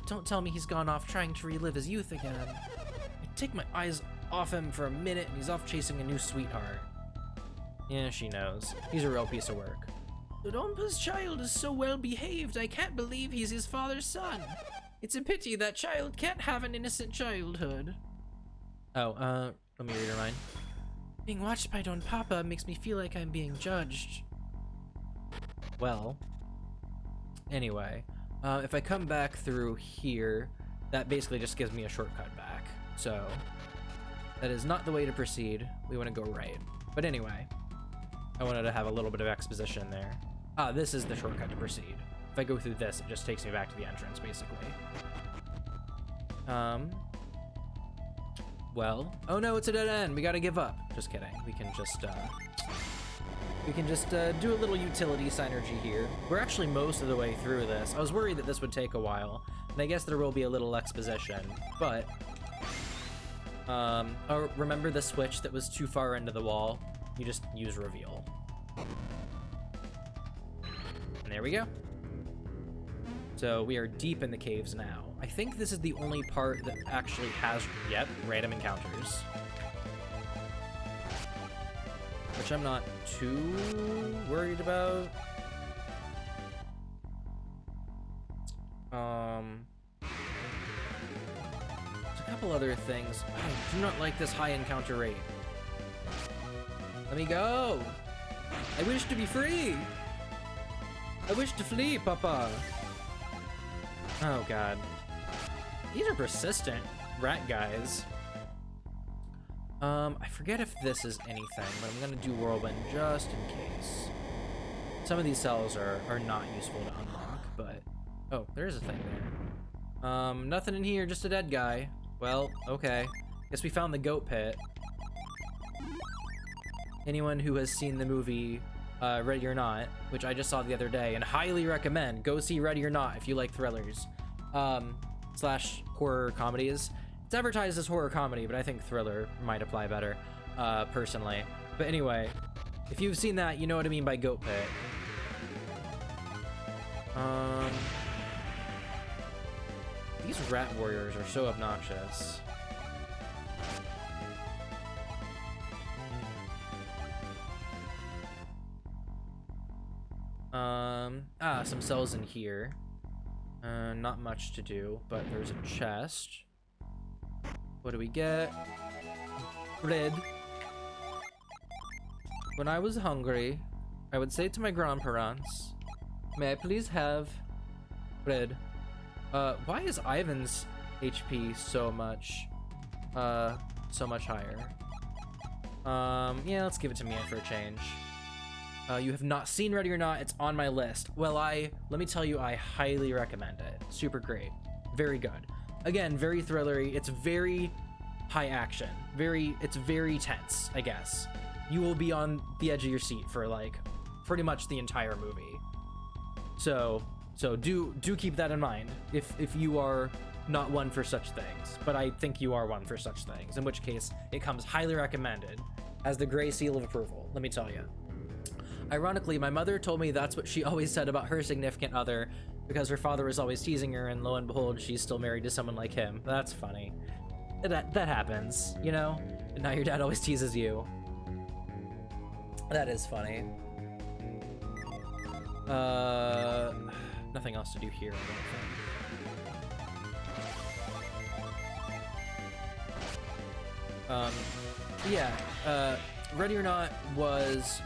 Don't tell me he's gone off trying to relive his youth again. I take my eyes off him for a minute and he's off chasing a new sweetheart. Yeah, she knows. He's a real piece of work. Dodonpa's child is so well behaved, I can't believe he's his father's son. It's a pity that child can't have an innocent childhood. Oh, let me read her mind. Being watched by Don Papa makes me feel like I'm being judged. Well, anyway, if I come back through here, that basically just gives me a shortcut back. So, that is not the way to proceed. We want to go right. But anyway, I wanted to have a little bit of exposition there. Ah, this is the shortcut to proceed. If I go through this, it just takes me back to the entrance, basically. Well, oh no, it's a dead end. We gotta give up. Just kidding. We can just do a little utility synergy here. We're actually most of the way through this. I was worried that this would take a while, and I guess there will be a little exposition, but oh, remember the switch that was too far into the wall? You just use reveal. And there we go. So we are deep in the caves now. I think this is the only part that actually has, yep, random encounters. Which I'm not too worried about. There's a couple other things. I do not like this high encounter rate. Let me go! I wish to be free! I wish to flee, Papa! Oh god. These are persistent rat guys. I forget if this is anything, but I'm gonna do Whirlwind just in case. Some of these cells are not useful to unlock, but... Oh, there is a thing there. Nothing in here, just a dead guy. Well, okay. Guess we found the goat pit. Anyone who has seen the movie Ready or Not, which I just saw the other day, and highly recommend, go see Ready or Not if you like thrillers. Slash horror comedies. It's advertised as horror comedy, but I think thriller might apply better, personally. But anyway, if you've seen that, you know what I mean by goat pit. These rat warriors are so obnoxious. Some cells in here. Not much to do, but there's a chest. What do we get? Bread. When I was hungry, I would say to my grandparents, "May I please have bread?" Why is Ivan's HP so much higher? Yeah, let's give it to Mia for a change. You have not seen Ready or Not, it's on my list. Well, let me tell you, I highly recommend it. Super great. Very good. Again, very thrillery. It's very high action. It's very tense, I guess. You will be on the edge of your seat for, like, pretty much the entire movie. So do keep that in mind if you are not one for such things. But I think you are one for such things, in which case it comes highly recommended as the gray seal of approval, let me tell you. Ironically, my mother told me that's what she always said about her significant other because her father was always teasing her, and lo and behold, she's still married to someone like him. That's funny. That happens, you know? And now your dad always teases you. That is funny. Nothing else to do here, I don't think. Yeah, Ready or Not was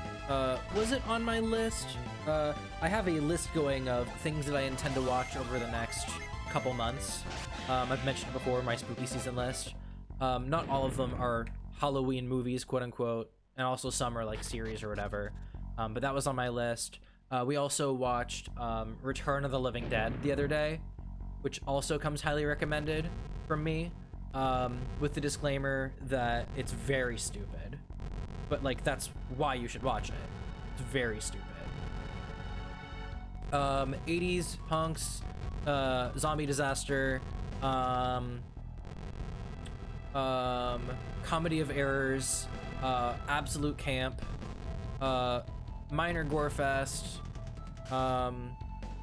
it on my list? I have a list going of things that I intend to watch over the next couple months. I've mentioned before my spooky season list. Not all of them are Halloween movies, quote unquote, and also some are like series or whatever. But that was on my list. We also watched Return of the Living Dead the other day, which also comes highly recommended from me, with the disclaimer that it's very stupid. But like, that's why you should watch it. It's very stupid. 80s punks, zombie disaster, comedy of errors, absolute camp, minor gore fest,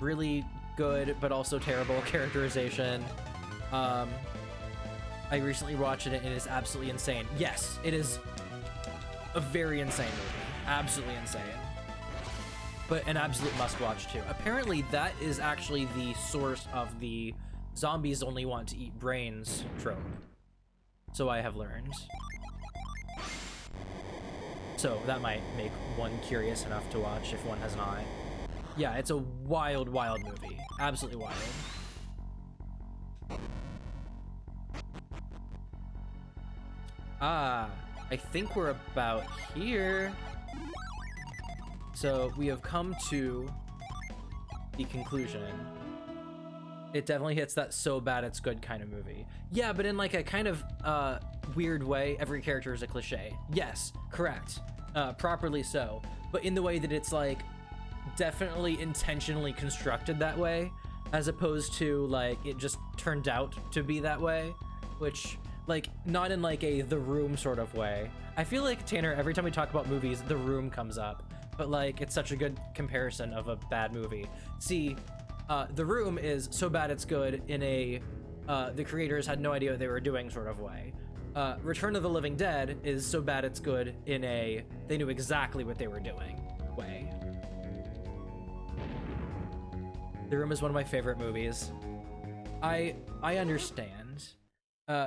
really good but also terrible characterization. I recently watched it and it is absolutely insane. Yes, it is a very insane movie. Absolutely insane. But an absolute must-watch too. Apparently that is actually the source of the zombies only want to eat brains trope. So I have learned. So that might make one curious enough to watch if one has not. Yeah, it's a wild, wild movie. Absolutely wild. Ah, I think we're about here. So we have come to the conclusion. It definitely hits that so bad it's good kind of movie. Yeah, but in like a kind of weird way, every character is a cliche. Yes, correct. Properly so. But in the way that it's like definitely intentionally constructed that way, as opposed to like it just turned out to be that way, which like not in like a The Room sort of way. I feel like, Tanner, every time we talk about movies, The Room comes up, but like it's such a good comparison of a bad movie. See, The Room is so bad it's good in a the creators had no idea what they were doing sort of way. Return of the Living Dead is so bad it's good in a they knew exactly what they were doing way. The Room is one of my favorite movies. I understand.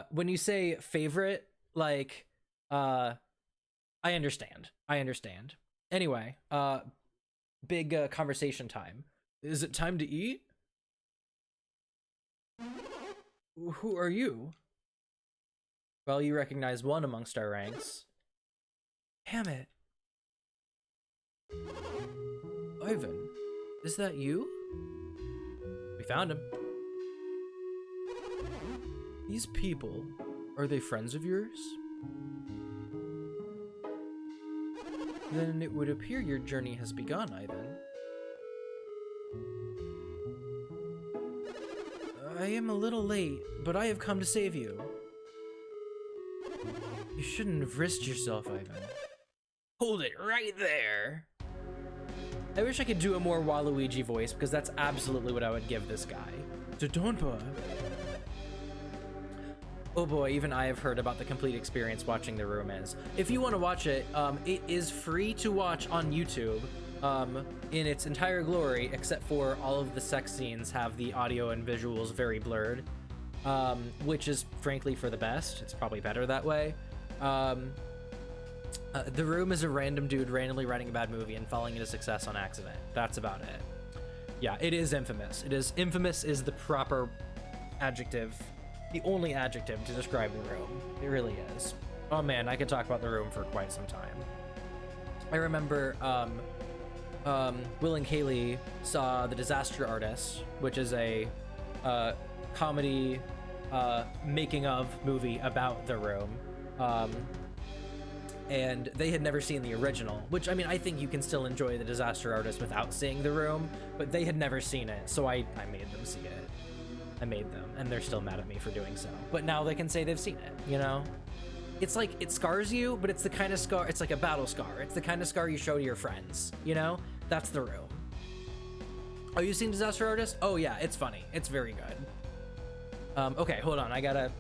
When you say favorite, like, I understand. Anyway, big conversation time. Is it time to eat? Who are you? Well, you recognize one amongst our ranks. Hammett. Ivan, is that you? We found him. These people, are they friends of yours? Then it would appear your journey has begun, Ivan. I am a little late, but I have come to save you. You shouldn't have risked yourself, Ivan. Hold it right there. I wish I could do a more Waluigi voice, because that's absolutely what I would give this guy. Dodonpa. Oh boy, even I have heard about the complete experience watching The Room is. If you want to watch it, it is free to watch on YouTube in its entire glory, except for all of the sex scenes have the audio and visuals very blurred, which is frankly for the best. It's probably better that way. The Room is a random dude randomly writing a bad movie and falling into success on accident. That's about it. Yeah, it is infamous. Infamous is the proper adjective. The only adjective to describe The Room. It really is. Oh man, I could talk about The Room for quite some time. I remember Will and Kaylee saw The Disaster Artist, which is a comedy making of movie about The Room. And they had never seen the original, which, I mean, I think you can still enjoy The Disaster Artist without seeing The Room, but they had never seen it, so I made them see it. I made them, and they're still mad at me for doing so. But now they can say they've seen it, you know? It's like, it scars you, but it's the kind of scar, it's like a battle scar. It's the kind of scar you show to your friends, you know? That's The Room. Oh, you seen Disaster Artist? Oh yeah, it's funny. It's very good. Okay, hold on. I gotta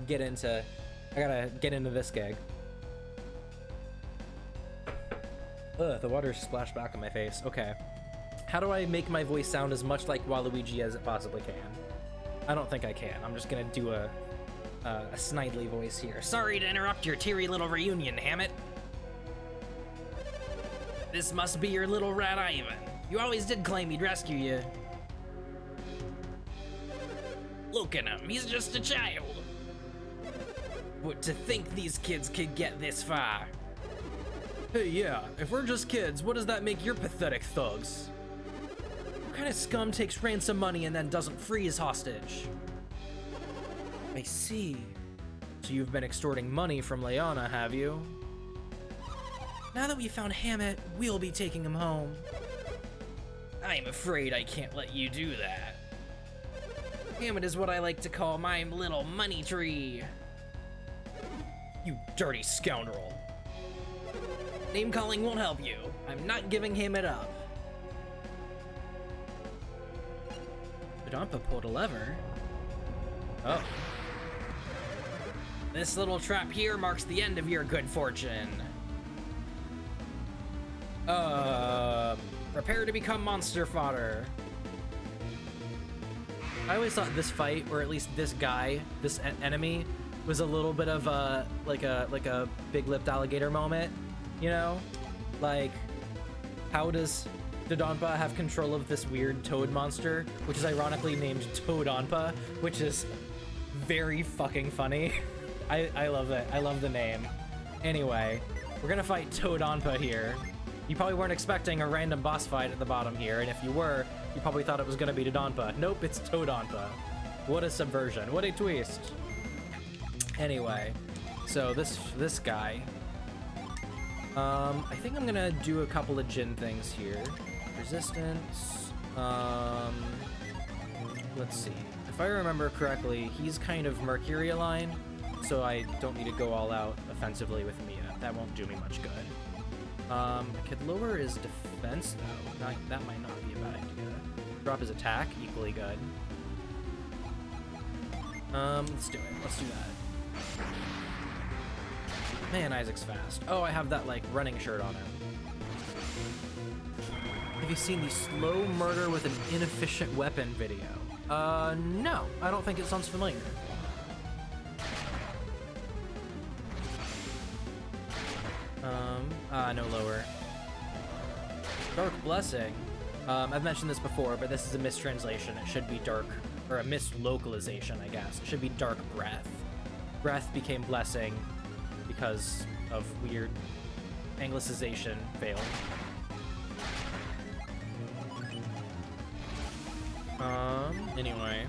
get into this gig. Ugh, the water splashed back on my face. Okay. How do I make my voice sound as much like Waluigi as it possibly can? I don't think I can. I'm just gonna do a snidely voice here. Sorry to interrupt your teary little reunion, Hammett. This must be your little rat Ivan. You always did claim he'd rescue you. Look at him, he's just a child. But to think these kids could get this far. Hey, yeah, if we're just kids, what does that make your pathetic thugs? What kind of scum takes ransom money and then doesn't free his hostage? I see. So you've been extorting money from Leona, have you? Now that we found Hammett, we'll be taking him home. I'm afraid I can't let you do that. Hammett is what I like to call my little money tree. You dirty scoundrel. Name calling won't help you. I'm not giving Hammett up. Dodonpa pulled a lever. Oh. This little trap here marks the end of your good fortune. Prepare to become monster fodder. I always thought this fight, or at least this guy, this enemy, was a little bit of a like a big-lipped alligator moment, you know? Like, how does Dodonpa have control of this weird toad monster, which is ironically named Toadonpa, which is very fucking funny. I love it. I love the name. Anyway, we're gonna fight Toadonpa here. You probably weren't expecting a random boss fight at the bottom here, and if you were, you probably thought it was gonna be Dodonpa. Nope, it's Toadonpa. What a subversion. What a twist. Anyway, so this guy. I think I'm gonna do a couple of Jin things here. Resistance. Let's see. If I remember correctly, he's kind of Mercury aligned, so I don't need to go all out offensively with Mia. That won't do me much good. I could lower his defense though. That might not be a bad idea. Drop his attack, equally good. Let's do it. Let's do that. Man, Isaac's fast. Oh, I have that, like, running shirt on him. Have you seen the slow murder with an inefficient weapon video? No. I don't think it sounds familiar. No lower. Dark Blessing. I've mentioned this before, but this is a mistranslation. It should be dark, or a mislocalization, I guess. It should be Dark Breath. Breath became Blessing because of weird anglicization failed. Anyway,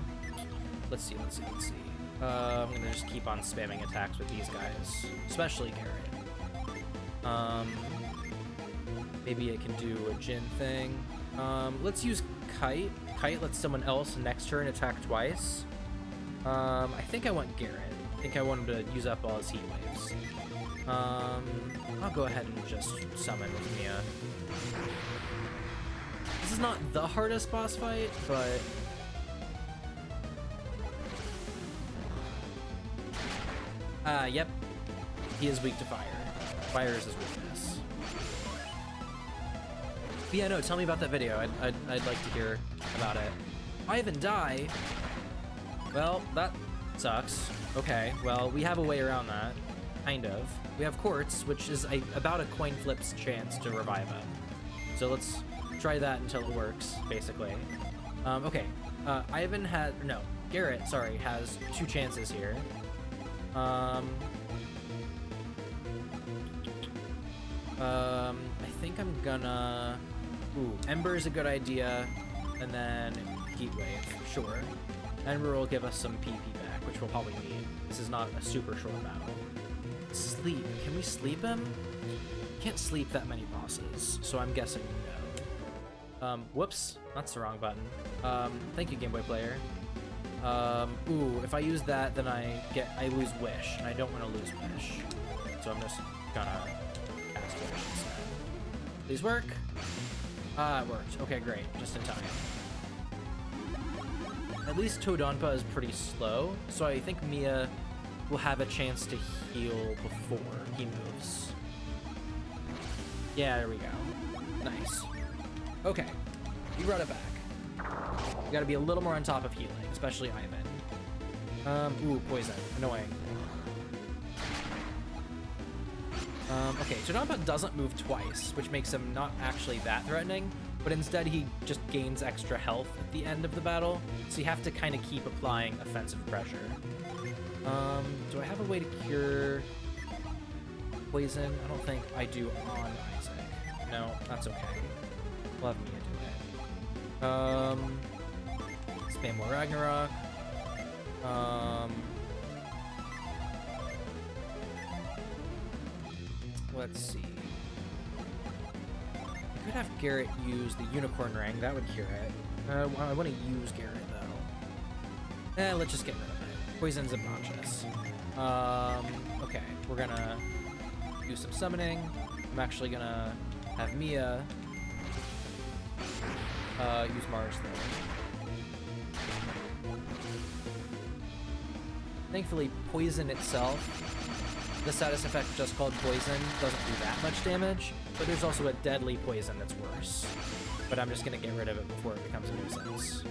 let's see. I'm gonna just keep on spamming attacks with these guys, especially Garrett. Maybe I can do a Jin thing. Let's use Kite. Kite lets someone else next turn attack twice. I think I want Garrett. I think I want him to use up all his heat waves. I'll go ahead and just summon with Mia. This is not the hardest boss fight, but yep, he is weak to fire. Fire is his weakness. But yeah, no, tell me about that video. I'd like to hear about it. Ivan die. Well, that sucks. Okay, well, we have a way around that. Kind of. We have Quartz, which is about a coin flip's chance to revive him. So let's try that until it works, basically. Okay. Ivan has... No. Garrett, sorry, has 2 chances here. I think I'm gonna... Ooh, Ember is a good idea. And then Heat Wave. Sure. Ember will give us some PP back, which we'll probably need. This is not a super short battle. Sleep. Can we sleep him? Can't sleep that many bosses, so I'm guessing no. Whoops. That's the wrong button. Thank you, Game Boy player. Ooh, if I use that, then I lose Wish, and I don't want to lose Wish. So I'm just gonna cast Wish instead. Please work. It worked. Okay, great. Just in time. At least Toadonpa is pretty slow, so I think Mia will have a chance to heal before he moves. Yeah, there we go. Nice. Okay, we brought it back. We gotta be a little more on top of healing, especially Ivan. Ooh, poison. Annoying. Okay, Toadonpa doesn't move twice, which makes him not actually that threatening, but instead he just gains extra health at the end of the battle, so you have to kind of keep applying offensive pressure. Do I have a way to cure poison? I don't think I do on Isaac. No, that's okay. We'll have Mia do it. Spam more Ragnarok. Let's see. I could have Garrett use the Unicorn Ring. That would cure it. I want to use Garrett, though. Let's just get rid of it. Poison's obnoxious. Okay. We're gonna do some summoning. I'm actually gonna have Mia use Mars, though. Thankfully, poison itself, the status effect just called poison, doesn't do that much damage, but there's also a deadly poison that's worse. But I'm just gonna get rid of it before it becomes a nuisance.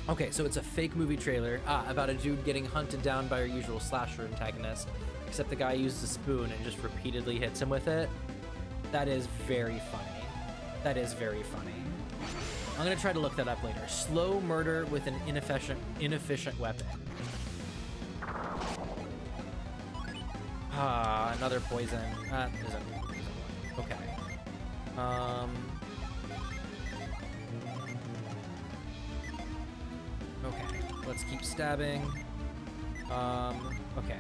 Okay, so it's a fake movie trailer about a dude getting hunted down by our usual slasher antagonist, except the guy uses a spoon and just repeatedly hits him with it. That is very funny. That is very funny. I'm gonna try to look that up later. Slow murder with an inefficient weapon. Another poison. Isn't okay. Okay, let's keep stabbing. Okay.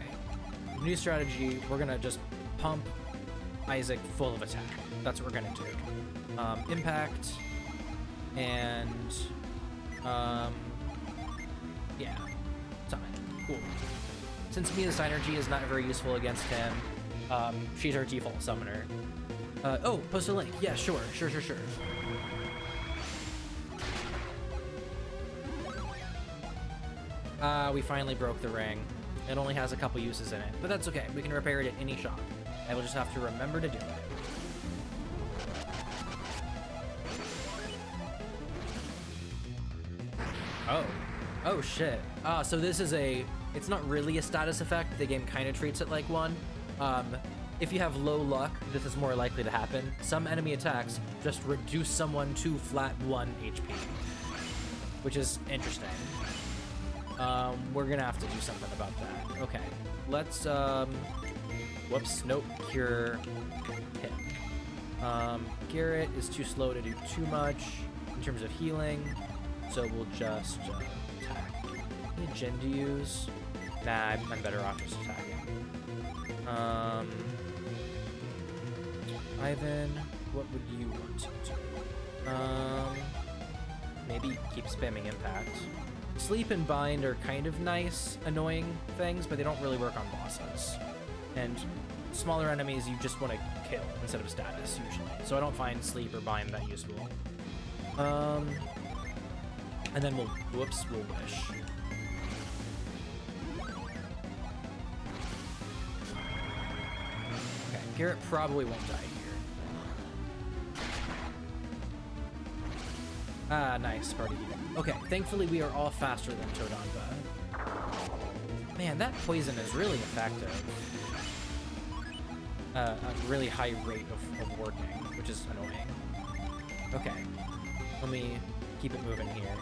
New strategy, we're gonna just pump Isaac full of attack. That's what we're gonna do. Impact, and, yeah, summon. Cool. Since Mia's Synergy is not very useful against him, she's our default summoner. Oh, post a link. Yeah, sure. We finally broke the ring. It only has a couple uses in it, but that's okay. We can repair it at any shop. I will just have to remember to do it. Oh shit. So this is it's not really a status effect. The game kind of treats it like one. If you have low luck, this is more likely to happen. Some enemy attacks just reduce someone to flat 1 HP, which is interesting. We're gonna have to do something about that. Okay, let's, whoops, nope, cure him. Garrett is too slow to do too much in terms of healing, so we'll just, attack. Any gen to use? Nah, I'm better off just attacking. Ivan, what would you want to do? Maybe keep spamming impact. Sleep and bind are kind of nice, annoying things, but they don't really work on bosses. And smaller enemies you just want to kill instead of status, usually. So I don't find sleep or bind that useful. And then we'll wish. Okay, Garrett probably won't die here. Ah, nice, party here. Okay, thankfully we are all faster than Todonba. Man, that poison is really effective. A really high rate of working, which is annoying. Okay, let me keep it moving here.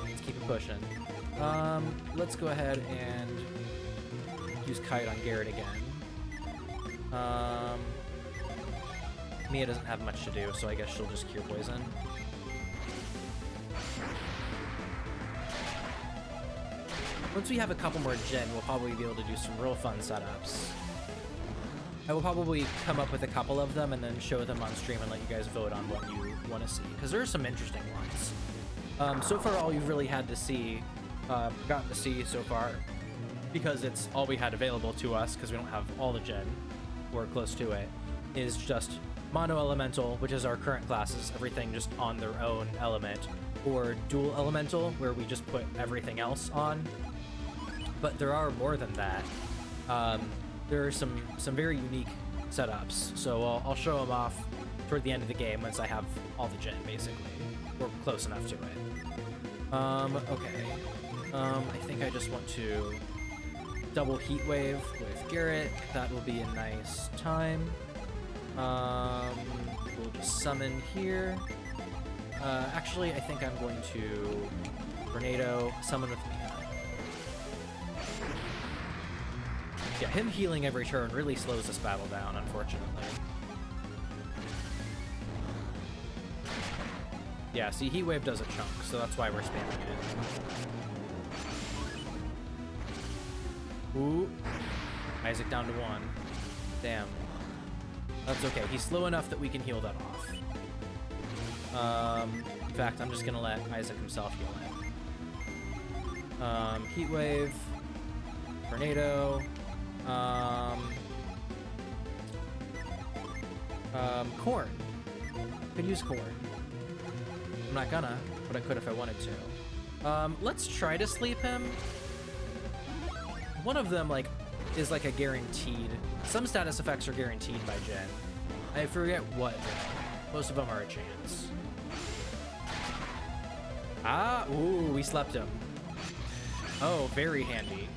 Let's keep it pushing. Let's go ahead and use Kite on Garrett again. Mia doesn't have much to do, so I guess she'll just cure poison. Once we have a couple more gen, we'll probably be able to do some real fun setups. I will probably come up with a couple of them and then show them on stream and let you guys vote on what you want to see, because there are some interesting ones. So far, all you've really had to see, gotten to see so far, because it's all we had available to us, because we don't have all the gen, or close to it, is just Mono Elemental, which is our current classes, everything just on their own element, or Dual Elemental, where we just put everything else on. But there are more than that. There are some very unique setups, so I'll show them off toward the end of the game once I have all the gen, basically, or close enough to it. Okay. I think I just want to double Heat Wave with Garrett. That will be a nice time. We'll just summon here. Actually, I think I'm going to Tornado, summon with Mia. Yeah, him healing every turn really slows this battle down, unfortunately. Yeah, see, Heat Wave does a chunk, so that's why we're spamming it. Ooh. Isaac down to 1. Damn. That's okay. He's slow enough that we can heal that off. In fact, I'm just gonna let Isaac himself heal it. Heat Wave. Tornado. Corn. Could use corn. I'm not gonna, but I could if I wanted to. Let's try to sleep him. One of them, like, is like a guaranteed. Some status effects are guaranteed by Gen. I forget what. Most of them are a chance. Ah, ooh, we slept him. Oh, very handy.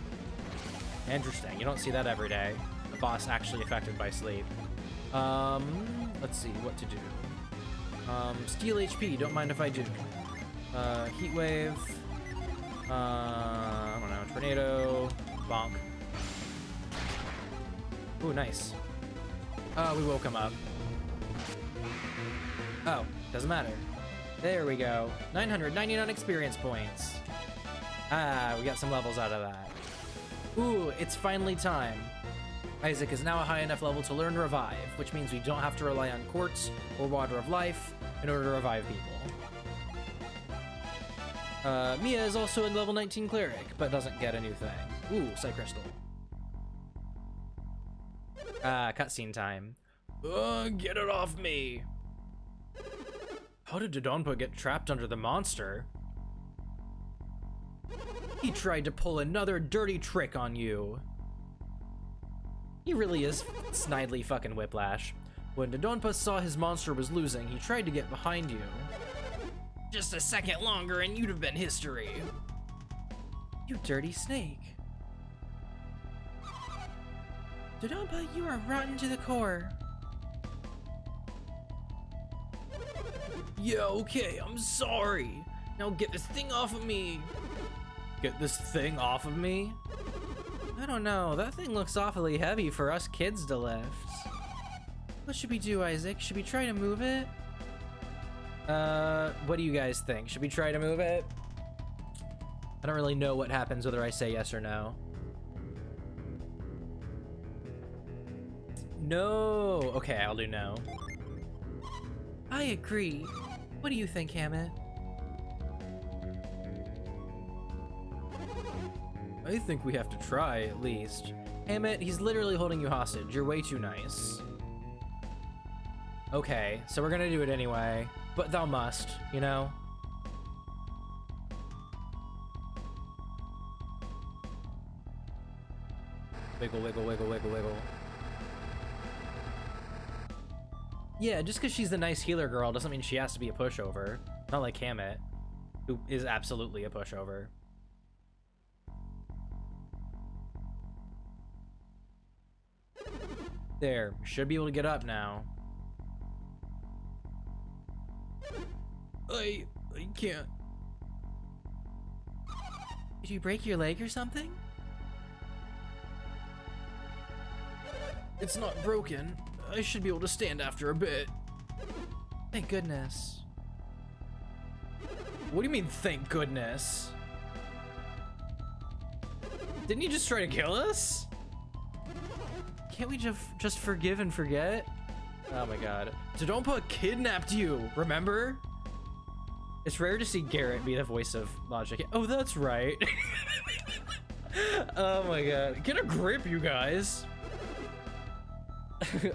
Interesting. You don't see that every day. The boss actually affected by sleep. Let's see what to do. Steal HP. Don't mind if I do. Heat wave. I don't know. Tornado. Bonk. Ooh, nice. We woke him up. Oh, doesn't matter. There we go. 999 experience points. Ah, we got some levels out of that. Ooh, it's finally time. Isaac is now a high enough level to learn Revive, which means we don't have to rely on Quartz or Water of Life in order to revive people. Mia is also a level 19 Cleric, but doesn't get a new thing. Ooh, Psy Crystal. Cutscene time. Get it off me! How did Dodonpa get trapped under the monster? He tried to pull another dirty trick on you. He really is snidely fucking Whiplash. When Dodonpa saw his monster was losing, he tried to get behind you. Just a second longer and you'd have been history. You dirty snake. Dodonpa, you are rotten to the core. Yeah, okay, I'm sorry. Now get this thing off of me. Get this thing off of me? I don't know, that thing looks awfully heavy for us kids to lift. What should we do, Isaac? Should we try to move it? What do you guys think? Should we try to move it? I don't really know what happens whether I say yes or no. No! Okay, I'll do no. I agree. What do you think, Hammett? I think we have to try, at least. Hammett, he's literally holding you hostage. You're way too nice. Okay, so we're gonna do it anyway. But thou must, you know? Wiggle, wiggle, wiggle, wiggle, wiggle. Yeah, just because she's the nice healer girl doesn't mean she has to be a pushover. Not like Hammett, who is absolutely a pushover. There, should be able to get up now. I can't. Did you break your leg or something? It's not broken. I should be able to stand after a bit. Thank goodness. What do you mean, thank goodness? Didn't you just try to kill us? Can't we just forgive and forget? Oh my god. Dodonpa kidnapped you, remember? It's rare to see Garrett be the voice of Logic. Oh, that's right. Oh my god. Get a grip, you guys.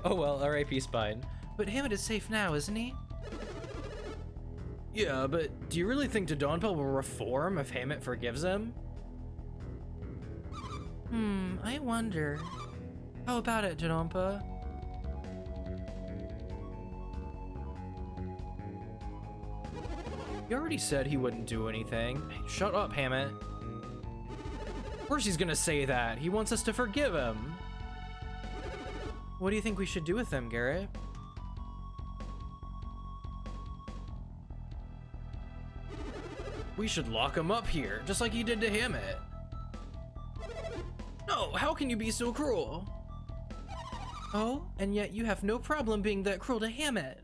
Oh well, R.I.P. Spine. But Hammett is safe now, isn't he? Yeah, but do you really think Dodonpa will reform if Hammett forgives him? I wonder. How about it, Dodonpa? He already said he wouldn't do anything. Shut up, Hammett. Of course he's gonna say that. He wants us to forgive him. What do you think we should do with them, Garrett? We should lock him up here, just like he did to Hammett. No, how can you be so cruel? Oh, and yet you have no problem being that cruel to Hammett.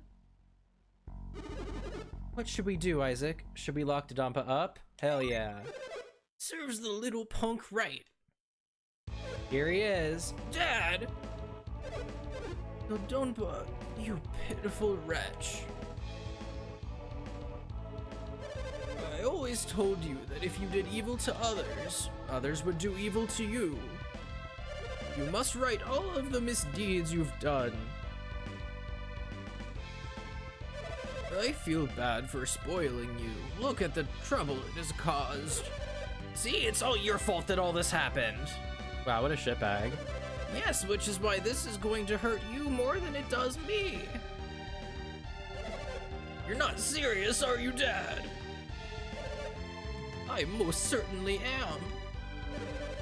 What should we do, Isaac? Should we lock Dodonpa up? Hell yeah. Serves the little punk right. Here he is. Dad! Dodonpa, you pitiful wretch. I always told you that if you did evil to others, others would do evil to you. You must right all of the misdeeds you've done. I feel bad for spoiling you. Look at the trouble it has caused. See, it's all your fault that all this happened. Wow, what a shitbag. Yes, which is why this is going to hurt you more than it does me. You're not serious, are you, Dad? I most certainly am.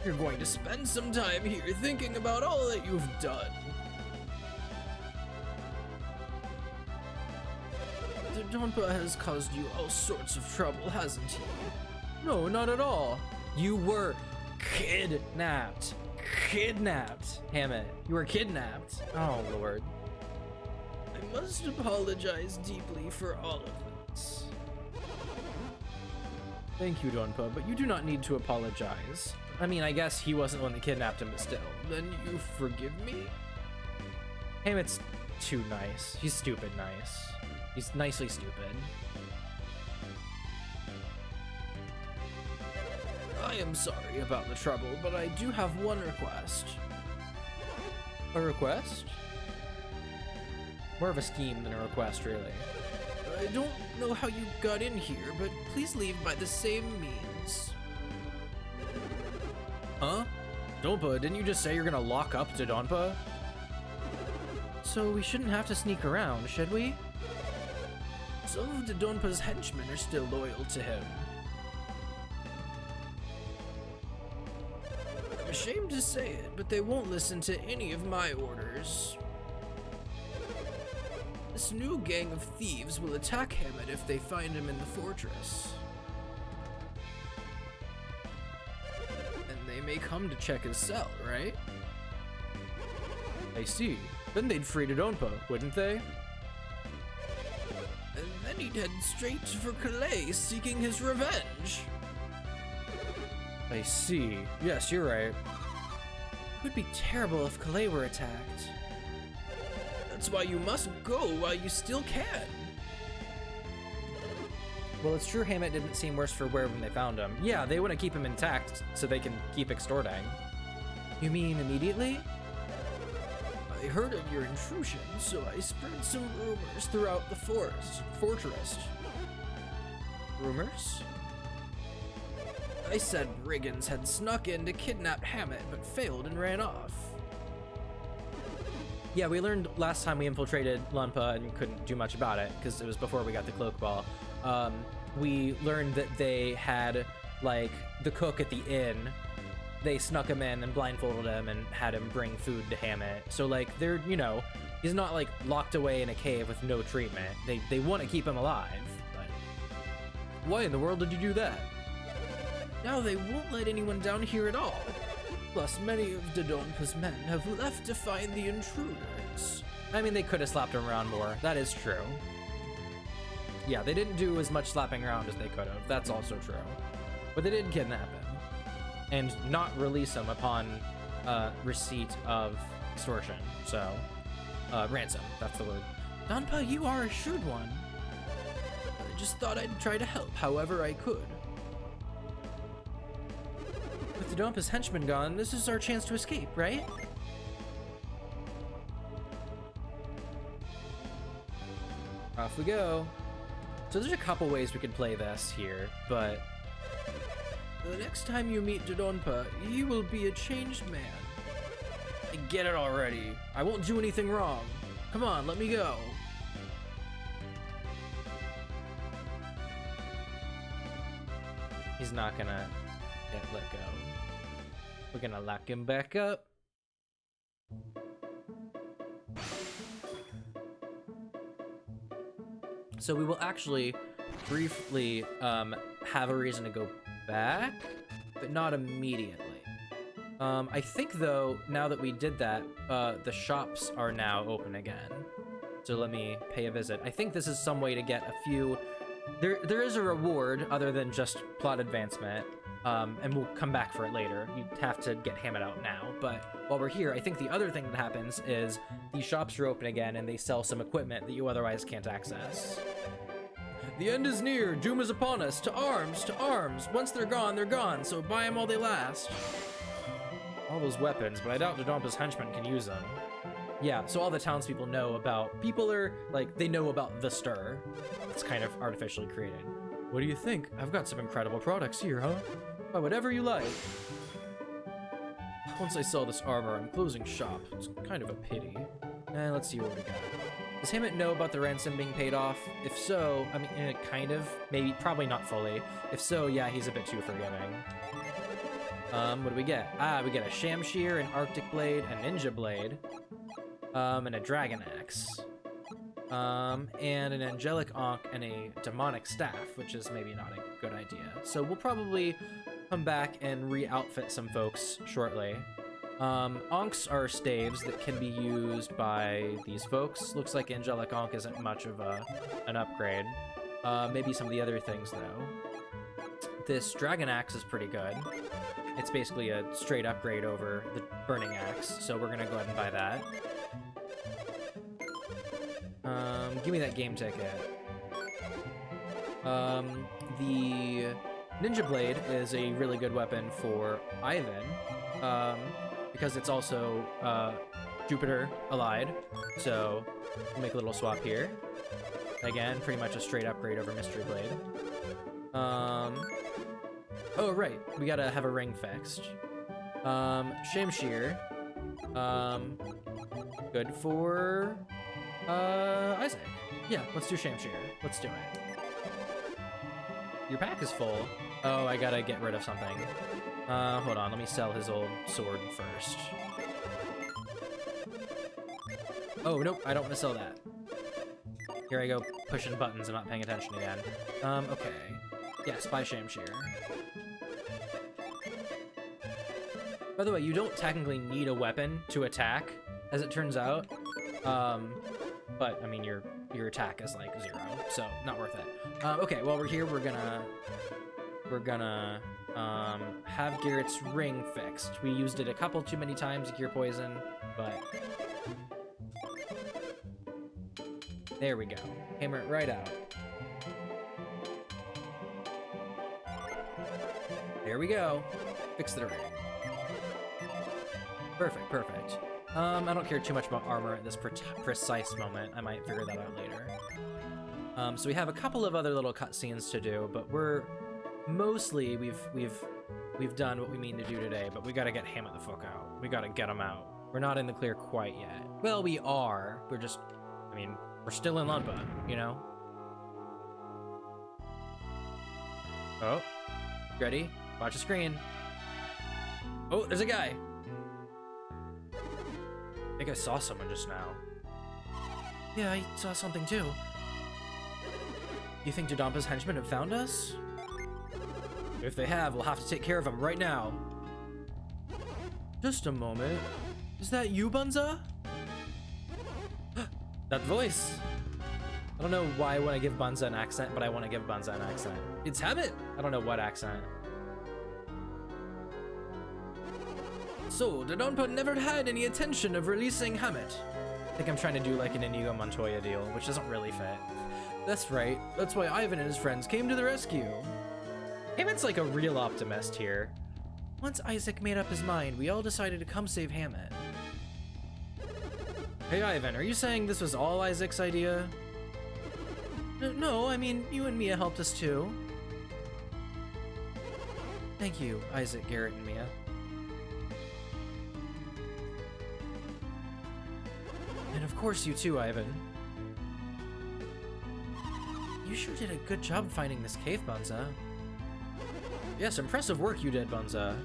You're going to spend some time here thinking about all that you've done. Dodonpa has caused you all sorts of trouble, hasn't he? No, not at all. You were kidnapped. Kidnapped. Hammett, you were kidnapped. Oh, Lord. I must apologize deeply for all of this. Thank you, Donpa, but you do not need to apologize. I mean, I guess he wasn't the one that kidnapped him, but still. Then you forgive me? Hammett's too nice. He's stupid nice. He's nicely stupid. I am sorry about the trouble, but I do have one request. A request? More of a scheme than a request, really. I don't know how you got in here, but please leave by the same means. Huh? Donpa, didn't you just say you're gonna lock up Dodonpa? So we shouldn't have to sneak around, should we? Some of Dodonpa's henchmen are still loyal to him. I'm ashamed to say it, but they won't listen to any of my orders. This new gang of thieves will attack Hammett if they find him in the fortress. And they may come to check his cell, right? I see. Then they'd free Dodonpa, wouldn't they? And then he'd head straight for Calais, seeking his revenge. I see. Yes, you're right. It would be terrible if Calais were attacked. That's why you must go while you still can. Well, it's true Hammett didn't seem worse for wear when they found him. Yeah, they want to keep him intact so they can keep extorting. You mean immediately? I heard of your intrusion, so I spread some rumors throughout the fortress. Rumors? I said brigands had snuck in to kidnap Hammett, but failed and ran off. Yeah, we learned last time we infiltrated Lunpa and couldn't do much about it because it was before we got the cloak ball. We learned that they had, like, the cook at the inn. They snuck him in and blindfolded him and had him bring food to Hammett. So, like, they're, you know, he's not, like, locked away in a cave with no treatment. They want to keep him alive, but... Why in the world did you do that? Now they won't let anyone down here at all. Plus, many of Dodonpa's men have left to find the intruders. I mean, they could have slapped him around more. That is true. Yeah, they didn't do as much slapping around as they could have. That's also true. But they did kidnap him. And not release him upon receipt of extortion. So, ransom. That's the word. Donpa, you are a shrewd one. I just thought I'd try to help however I could. With Dodonpa's henchmen gone, this is our chance to escape, right? Off we go. So there's a couple ways we could play this here, but... The next time you meet Dodonpa, he will be a changed man. I get it already. I won't do anything wrong. Come on, let me go. He's not gonna get let go. We're gonna lock him back up. So we will actually briefly have a reason to go back, but not immediately. I think though, now that we did that, the shops are now open again. So let me pay a visit. I think this is some way to get a few... There is a reward other than just plot advancement, and we'll come back for it later. You have to get Hammett out now, but while we're here, I think the other thing that happens is these shops are open again and they sell some equipment that you otherwise can't access. The end is near, doom is upon us, to arms, to arms. Once they're gone, so buy them while they last. All those weapons, but I doubt Dodonpa's henchmen can use them. Yeah, so all the townspeople know about, people are, like, they know about the stir. It's kind of artificially created. What do you think? I've got some incredible products here, huh? Buy whatever you like. Once I sell this armor, I'm closing shop. It's kind of a pity. Let's see what we got. Does Hammett know about the ransom being paid off? If so, I mean, kind of, maybe, probably not fully. If so, yeah, he's a bit too forgiving. What do we get? We get a Shamshir, an Arctic Blade, a Ninja Blade, and a Dragon Axe. And an Angelic Ankh and a Demonic Staff, which is maybe not a good idea. So we'll probably come back and re-outfit some folks shortly. Ankhs are staves that can be used by these folks. Looks like Angelic Ankh isn't much of an upgrade. Maybe some of the other things, though. This Dragon Axe is pretty good. It's basically a straight upgrade over the Burning Axe, so we're gonna go ahead and buy that. Give me that game ticket. The Ninja Blade is a really good weapon for Ivan, because it's also Jupiter allied, so we'll make a little swap here. Again, pretty much a straight upgrade over Mystery Blade. Oh, right, we gotta have a ring fixed. Shamshir, good for Isaac. Yeah, let's do Shamshir. Let's do it. Your pack is full. Oh, I gotta get rid of something. Hold on, let me sell his old sword first. Oh, nope, I don't want to sell that. Here I go, pushing buttons and not paying attention again. Okay. Yes, buy Shamshir. By the way, you don't technically need a weapon to attack, as it turns out. But, I mean, your attack is, like, 0, so not worth it. Okay, while we're here, we're gonna have Garrett's ring fixed. We used it a couple too many times, Gear Poison, but... There we go. Hammer it right out. There we go. Fix the ring. Perfect, perfect. I don't care too much about armor at this precise moment. I might figure that out later. So we have a couple of other little cutscenes to do, but we're mostly we've done what we mean to do today. But we gotta get Hammett the fuck out. We gotta get him out. We're not in the clear quite yet. Well, we are. We're just, I mean, we're still in Lunpa, you know. Oh, ready? Watch the screen. Oh, there's a guy. I think I saw someone just now. Yeah, I saw something too. You think Dodompa's henchmen have found us? If they have, we'll have to take care of them right now. Just a moment. Is that you, Bunza? That voice. I don't know why I want to give Bunza an accent, but I want to give Bunza an accent. It's Hammett! I don't know what accent. So, Dodonpa never had any intention of releasing Hammett. I think I'm trying to do like an Inigo Montoya deal, which doesn't really fit. That's right. That's why Ivan and his friends came to the rescue. Hammett's like a real optimist here. Once Isaac made up his mind, we all decided to come save Hammett. Hey Ivan, are you saying this was all Isaac's idea? No, I mean, you and Mia helped us too. Thank you, Isaac, Garrett, and Mia. And of course you too, Ivan. You sure did a good job finding this cave, Bunza. Yes, impressive work you did, Bunza.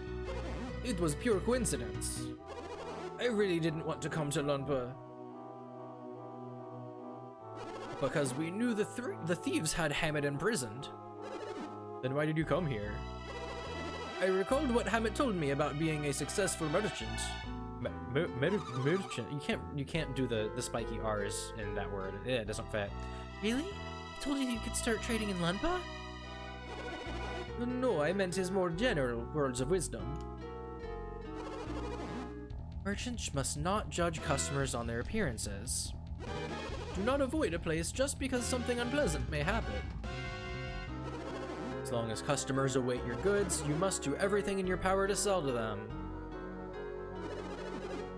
It was pure coincidence. I really didn't want to come to Lunpa. Because we knew the thieves had Hammett imprisoned. Then why did you come here? I recalled what Hammett told me about being a successful merchant. Merchant? You can't do the spiky R's in that word. It doesn't fit. Really? He told you could start trading in Lunpa? No, I meant his more general words of wisdom. Merchants must not judge customers on their appearances. Do not avoid a place just because something unpleasant may happen. As long as customers await your goods, you must do everything in your power to sell to them.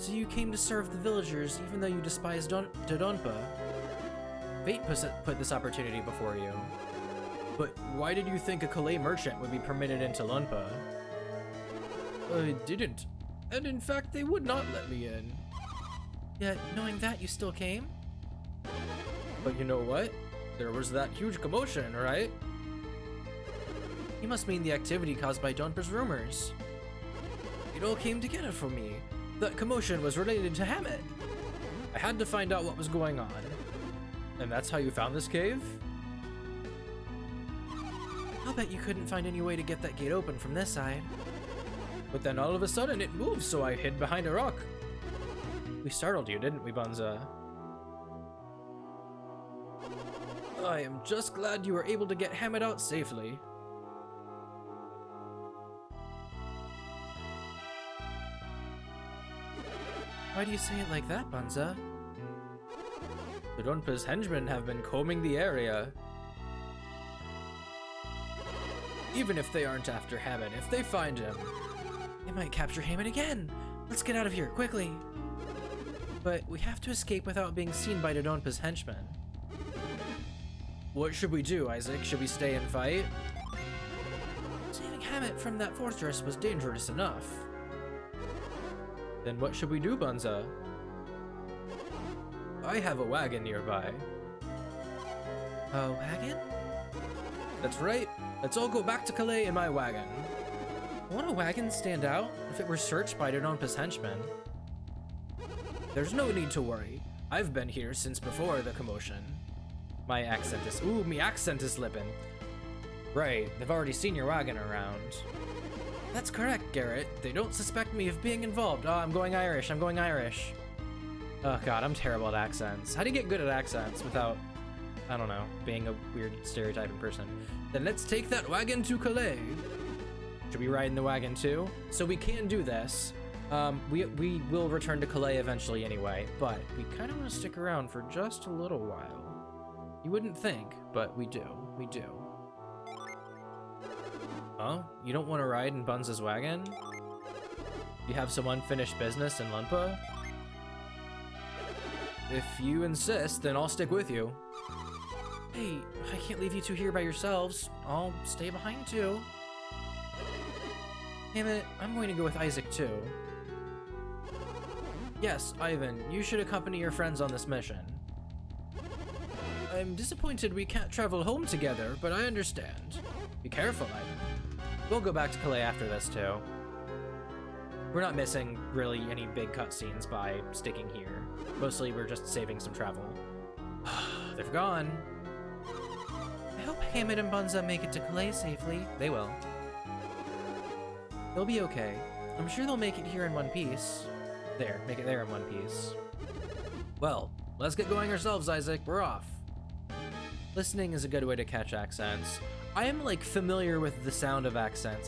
So you came to serve the villagers even though you despised Dodonpa. Fate put this opportunity before you. But why did you think a Kalay merchant would be permitted into Lunpa? I didn't. And in fact, they would not let me in. Yet, knowing that, you still came? But you know what? There was that huge commotion, right? You must mean the activity caused by Donpa's rumors. It all came together for me. That commotion was related to Hammett. I had to find out what was going on. And that's how you found this cave? I'll bet you couldn't find any way to get that gate open from this side. But then all of a sudden it moved, so I hid behind a rock. We startled you, didn't we, Bunza? I am just glad you were able to get Hammett out safely. Why do you say it like that, Bunza? The Donpa's henchmen have been combing the area. Even if they aren't after Hammett, if they find him, they might capture Hammett again. Let's get out of here, quickly. But we have to escape without being seen by Dodonpa's henchmen. What should we do, Isaac? Should we stay and fight? Saving Hammett from that fortress was dangerous enough. Then what should we do, Bunza? I have a wagon nearby. A wagon? That's right. Let's all go back to Kalay in my wagon. Won't a wagon stand out if it were searched by Dodonpa's henchmen? There's no need to worry. I've been here since before the commotion. My accent is slipping. Right, they've already seen your wagon around. That's correct, Garrett. They don't suspect me of being involved. Oh, I'm going Irish. Oh god, I'm terrible at accents. How do you get good at accents without, I don't know, being a weird stereotyping person? Then let's take that wagon to Kalay. Should we ride in the wagon too? So we can do this. We will return to Kalay eventually anyway, but we kind of want to stick around for just a little while. You wouldn't think, but we do. Oh, you don't want to ride in Bunza's wagon? You have some unfinished business in Lunpa? If you insist, then I'll stick with you. Hey, I can't leave you two here by yourselves. I'll stay behind too. Damn it, I'm going to go with Isaac too. Yes, Ivan, you should accompany your friends on this mission. I'm disappointed we can't travel home together, but I understand. Be careful, Ivan. We'll go back to Kalay after this too. We're not missing really any big cutscenes by sticking here. Mostly we're just saving some travel. They're gone. I hope Hammett and Bunza make it to Kalay safely. They will. They'll be okay. I'm sure they'll make it here in one piece. There, make it there in one piece. Well, let's get going ourselves, Isaac. We're off. Listening is a good way to catch accents. I am like familiar with the sound of accents.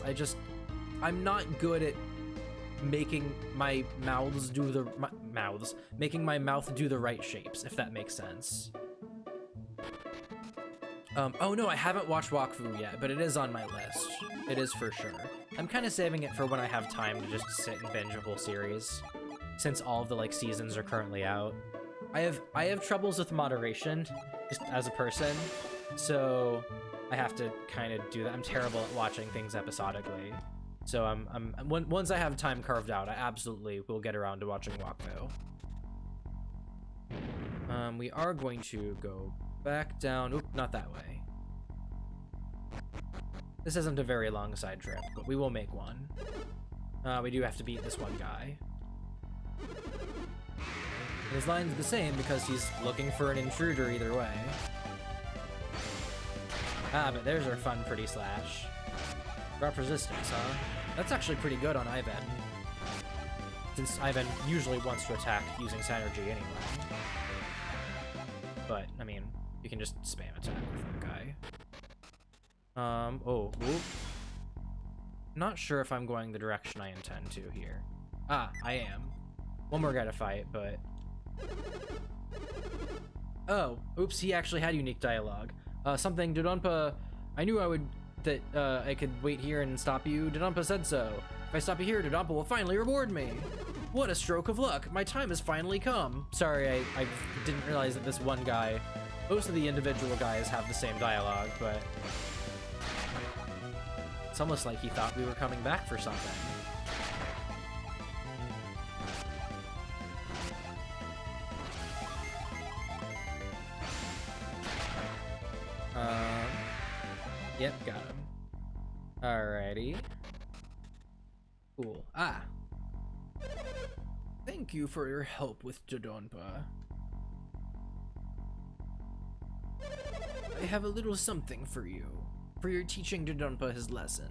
I'm not good at making my mouth do the right shapes, if that makes sense. Oh no, I haven't watched Wakfu yet, but it is on my list. It is for sure. I'm kind of saving it for when I have time to just sit and binge a whole series, since all of the like seasons are currently out. I have troubles with moderation, just as a person, so I have to kind of do that. I'm terrible at watching things episodically. So once I have time carved out, I absolutely will get around to watching Wakfu. We are going to go back down. Oop, not that way. This isn't a very long side trip, but we will make one. We do have to beat this one guy. His line's the same because he's looking for an intruder either way. Ah, but there's our fun pretty slash. Drop resistance, huh? That's actually pretty good on Ivan, since Ivan usually wants to attack using Synergy anyway. But, I mean, you can just spam attack with that guy. Oop. Not sure if I'm going the direction I intend to here. Ah, I am. One more guy to fight, but... Oh, oops, he actually had unique dialogue. Something, Dodonpa, I knew I could wait here and stop you. Dodonpa said so. If I stop you here, Dodonpa will finally reward me. What a stroke of luck! My time has finally come! Sorry, I didn't realize that this one guy... Most of the individual guys have the same dialogue, but... It's almost like he thought we were coming back for something. Yep, got him. Alrighty. Cool. Ah! Thank you for your help with Dodonpa. I have a little something for you, for your teaching Dodonpa his lesson.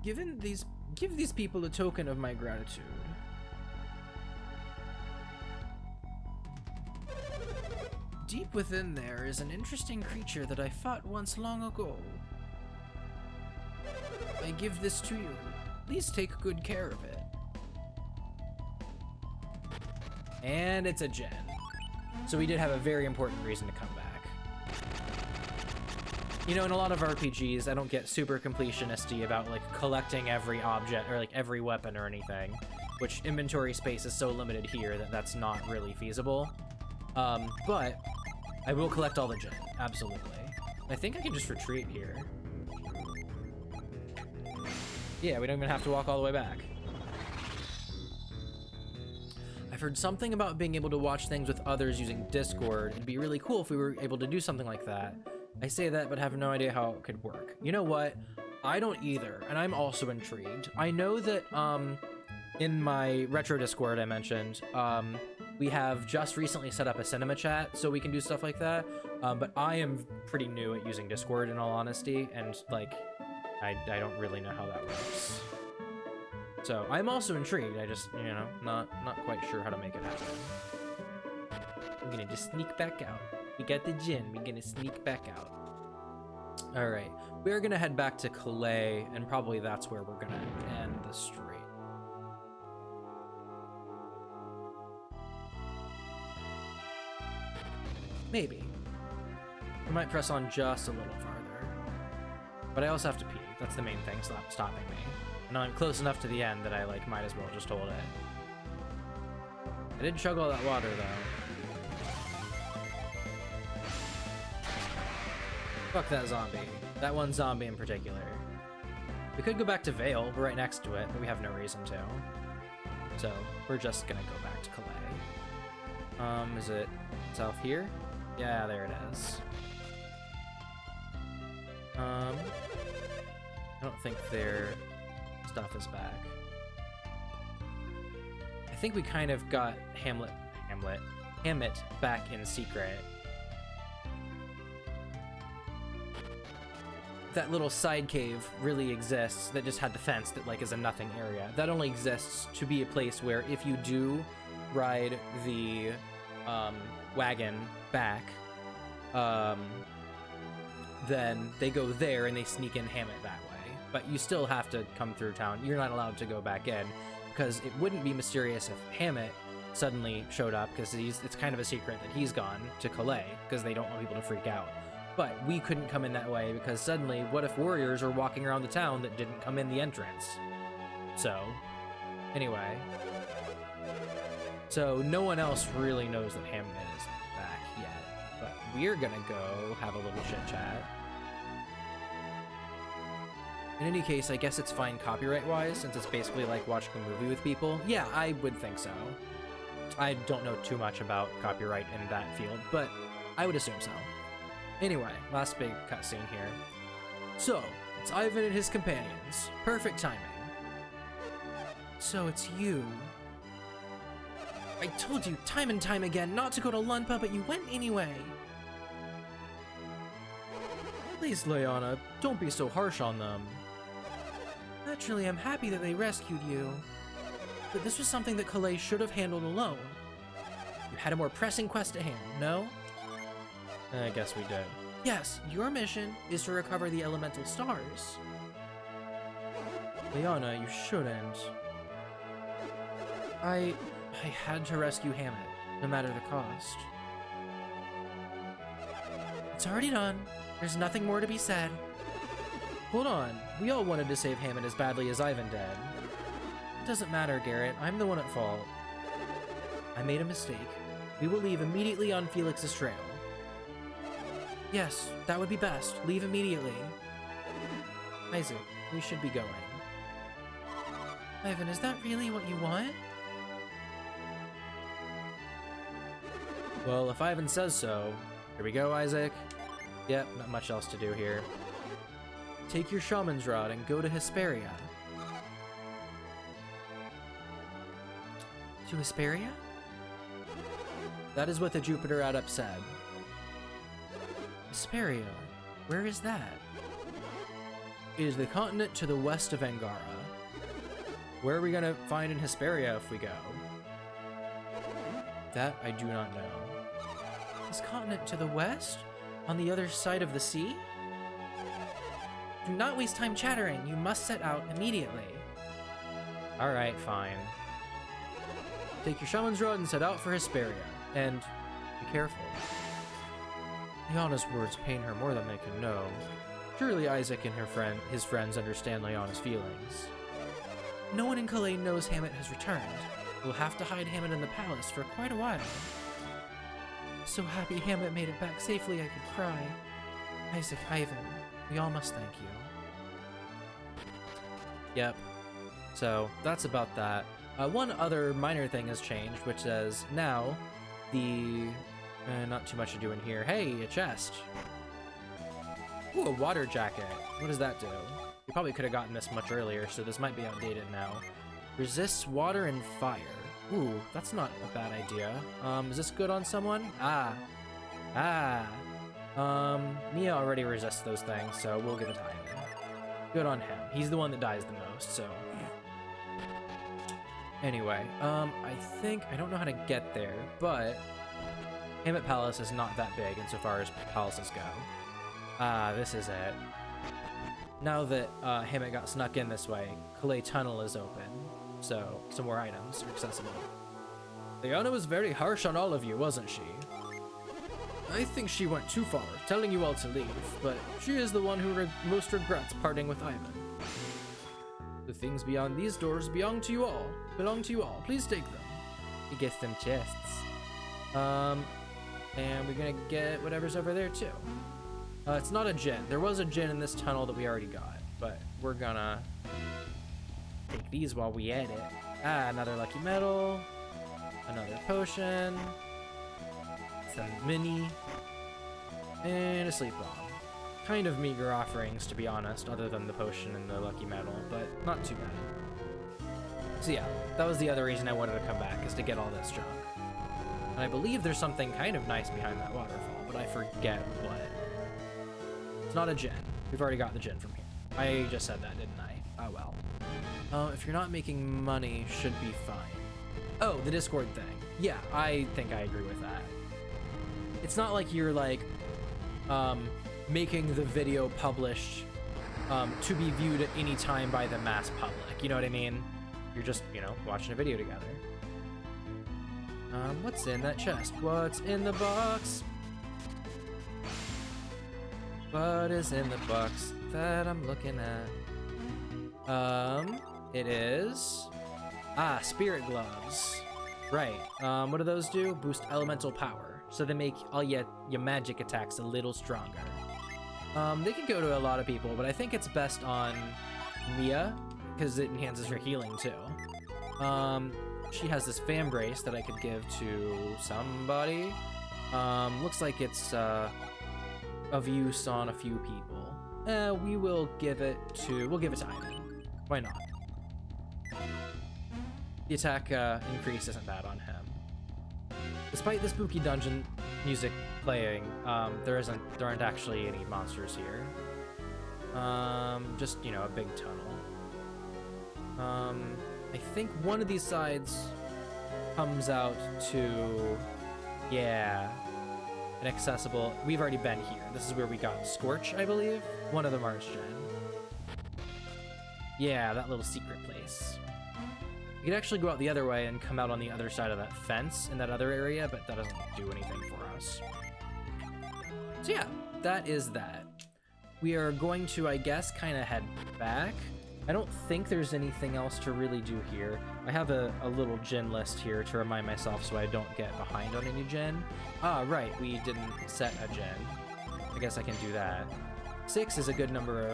Give these people a token of my gratitude. Deep within there is an interesting creature that I fought once long ago. I give this to you. Please take good care of it. And it's a gen. So we did have a very important reason to come back. You know, in a lot of RPGs, I don't get super completionisty about like collecting every object or like every weapon or anything, which inventory space is so limited here that that's not really feasible. But I will collect all the gen, absolutely. I think I can just retreat here. Yeah, we don't even have to walk all the way back. I've heard something about being able to watch things with others using Discord. It'd be really cool if we were able to do something like that. I say that, but have no idea how it could work. You know what? I don't either, and I'm also intrigued. I know that, in my retro Discord I mentioned, we have just recently set up a cinema chat so we can do stuff like that, but I am pretty new at using Discord in all honesty, and like, I don't really know how that works. So I'm also intrigued, I just, you know, not quite sure how to make it happen. I'm gonna just sneak back out. We got the gin, we're gonna sneak back out. Alright, we're gonna head back to Kalay, and probably that's where we're gonna end the stream. Maybe. I might press on just a little farther. But I also have to pee. That's the main thing stopping me. And I'm close enough to the end that I like might as well just hold it. I did chug all that water though. Fuck that zombie. That one zombie in particular. We could go back to Vale. We're right next to it, but we have no reason to. So we're just gonna go back to Kalay. Is it south here? Yeah, there it is. I don't think their stuff is back. I think we kind of got Hamlet back in secret. That little side cave really exists that just had the fence that like is a nothing area. That only exists to be a place where if you do ride the wagon back, then they go there and they sneak in Hammett that way. But you still have to come through town. You're not allowed to go back in, because it wouldn't be mysterious if Hammett suddenly showed up, because it's kind of a secret that he's gone to Kalay, because they don't want people to freak out. But we couldn't come in that way, because suddenly, what if warriors are walking around the town that didn't come in the entrance? So, anyway. So, no one else really knows that Hammett is back yet. But we're gonna go have a little chit-chat. In any case, I guess it's fine copyright-wise, since it's basically like watching a movie with people. Yeah, I would think so. I don't know too much about copyright in that field, but I would assume so. Anyway, last big cutscene here. So, it's Ivan and his companions. Perfect timing. So it's you. I told you time and time again not to go to Lunpa, but you went anyway. Please, Leona, don't be so harsh on them. Naturally, I'm happy that they rescued you. But this was something that Kalay should have handled alone. You had a more pressing quest at hand, no? I guess we did. Yes, your mission is to recover the elemental stars. Leona, you shouldn't. I had to rescue Hammett, no matter the cost. It's already done. There's nothing more to be said. Hold on, we all wanted to save Hammett as badly as Ivan did. It doesn't matter, Garrett. I'm the one at fault. I made a mistake. We will leave immediately on Felix's trail. Yes, that would be best. Leave immediately. Isaac, we should be going. Ivan, is that really what you want? Well, if Ivan says so. Here we go, Isaac. Yep, not much else to do here. Take your shaman's rod and go to Hesperia. To Hesperia? That is what the Jupiter Adept said. Hesperia? Where is that? It is the continent to the west of Angara. Where are we gonna find in Hesperia if we go? That I do not know. This continent to the west? On the other side of the sea? Do not waste time chattering. You must set out immediately. Alright, fine. Take your shaman's rod and set out for Hesperia. And be careful. Liana's words pain her more than they can know. Surely Isaac and his friends understand Liana's feelings. No one in Calais knows Hammett has returned. We'll have to hide Hammett in the palace for quite a while. So happy Hammett made it back safely I could cry. Isaac, Ivan, we all must thank you. Yep. So that's about that. One other minor thing has changed, which is now the... not too much to do in here. Hey, a chest. Ooh, a water jacket. What does that do? You probably could have gotten this much earlier, so this might be outdated now. Resists water and fire. Ooh, that's not a bad idea. Is this good on someone? Mia already resists those things, so we'll give it to Ivan. Good on him. He's the one that dies the most, so... Anyway, I think... I don't know how to get there, but... Hammett Palace is not that big insofar as palaces go. This is it. Now that Hammett got snuck in this way, Calais Tunnel is open, so some more items are accessible. Liana was very harsh on all of you, wasn't she? I think she went too far, telling you all to leave, but she is the one who most regrets parting with Ivan. The things beyond these doors belong to you all. Please take them. You get them chests. And we're gonna get whatever's over there too. It's not a gin. There was a gin in this tunnel that we already got, but we're gonna take these while we at it. Another lucky medal, another potion, some mini, and a sleep bomb. Kind of meager offerings, to be honest, other than the potion and the lucky medal, but not too bad. So yeah, that was the other reason I wanted to come back, is to get all this junk. And I believe there's something kind of nice behind that waterfall, but I forget what. It's not a gin. We've already got the gin from here. I just said that, didn't I? Oh well. If you're not making money, should be fine. Oh, the Discord thing. Yeah, I think I agree with that. It's not like you're like, making the video published, to be viewed at any time by the mass public. You know what I mean? You're just, you know, watching a video together. What's in that chest? What's in the box? What is in the box that I'm looking at? It is... spirit gloves. Right. What do those do? Boost elemental power. So they make all your magic attacks a little stronger. They could go to a lot of people, but I think it's best on Mia, because it enhances her healing too. She has this fan brace that I could give to somebody. Looks like it's of use on a few people. We'll give it to Ivan. Why not? The attack increase isn't bad on him. Despite the spooky dungeon music playing, there aren't actually any monsters here. Just, you know, a big tunnel. I think one of these sides comes out to, yeah, an accessible. We've already been here. This is where we got Scorch, I believe. One of them are Gen. Yeah, that little secret place. You could actually go out the other way and come out on the other side of that fence in that other area, but that doesn't do anything for us. So yeah, that is that. We are going to, I guess, kind of head back. I don't think there's anything else to really do here. I have a little gen list here to remind myself so I don't get behind on any gen. Ah, right, we didn't set a gen. I guess I can do that. 6 is a good number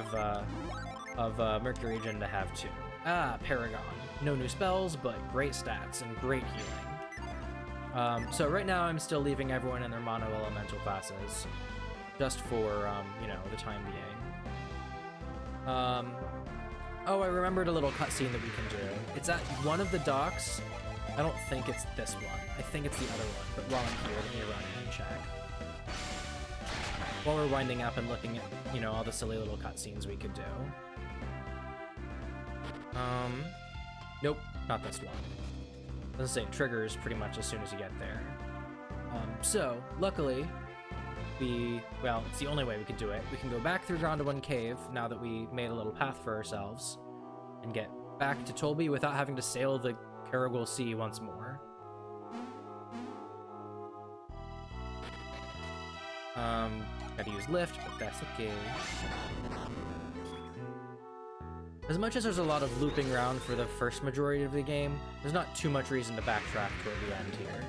of Mercury gen to have too. Ah, Paragon. No new spells, but great stats and great healing. So right now I'm still leaving everyone in their mono elemental classes, just for, you know, the time being. Oh, I remembered a little cutscene that we can do. It's at one of the docks. I don't think it's this one. I think it's the other one, but while I'm here, let me run in and check. While we're winding up and looking at, you know, all the silly little cutscenes we could do. Nope, not this one. As I say, it triggers pretty much as soon as you get there. So, luckily, well, it's the only way we could do it. We can go back through Gondolin Cave, now that we made a little path for ourselves, and get back to Tolby without having to sail the Caragol Sea once more. Gotta use lift, but that's okay. As much as there's a lot of looping around for the first majority of the game, there's not too much reason to backtrack toward the end here.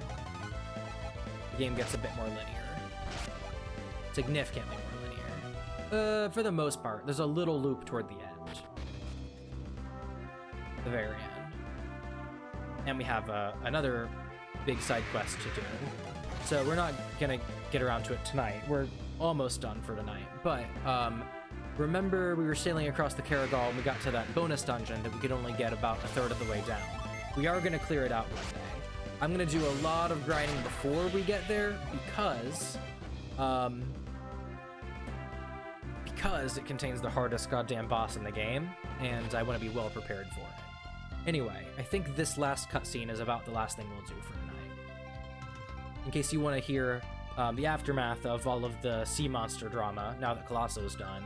The game gets a bit more linear. Significantly more linear. For the most part, there's a little loop toward the end. The very end. And we have another big side quest to do. So we're not gonna get around to it tonight. We're almost done for tonight. But, remember we were sailing across the Caragol and we got to that bonus dungeon that we could only get about a third of the way down. We are gonna clear it out one day. I'm gonna do a lot of grinding before we get there because it contains the hardest goddamn boss in the game, and I want to be well prepared for it. Anyway, I think this last cutscene is about the last thing we'll do for tonight. In case you want to hear the aftermath of all of the sea monster drama, now that Colosso's done.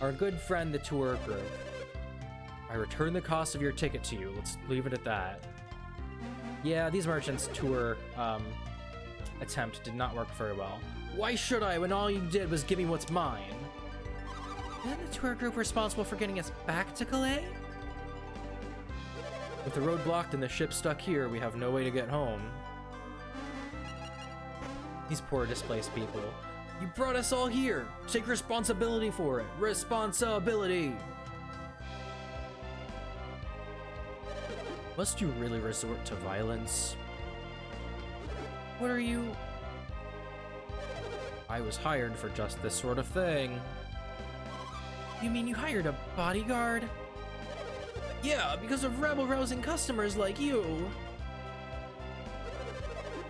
Our good friend, the tour group. I return the cost of your ticket to you. Let's leave it at that. Yeah, these merchants' tour attempt did not work very well. Why should I when all you did was give me what's mine? Isn't the tour group responsible for getting us back to Calais? With the road blocked and the ship stuck here, we have no way to get home. These poor displaced people. You brought us all here! Take responsibility for it! Responsibility! Must you really resort to violence? What are you? I was hired for just this sort of thing. You mean you hired a bodyguard? Yeah, because of rebel-rousing customers like you.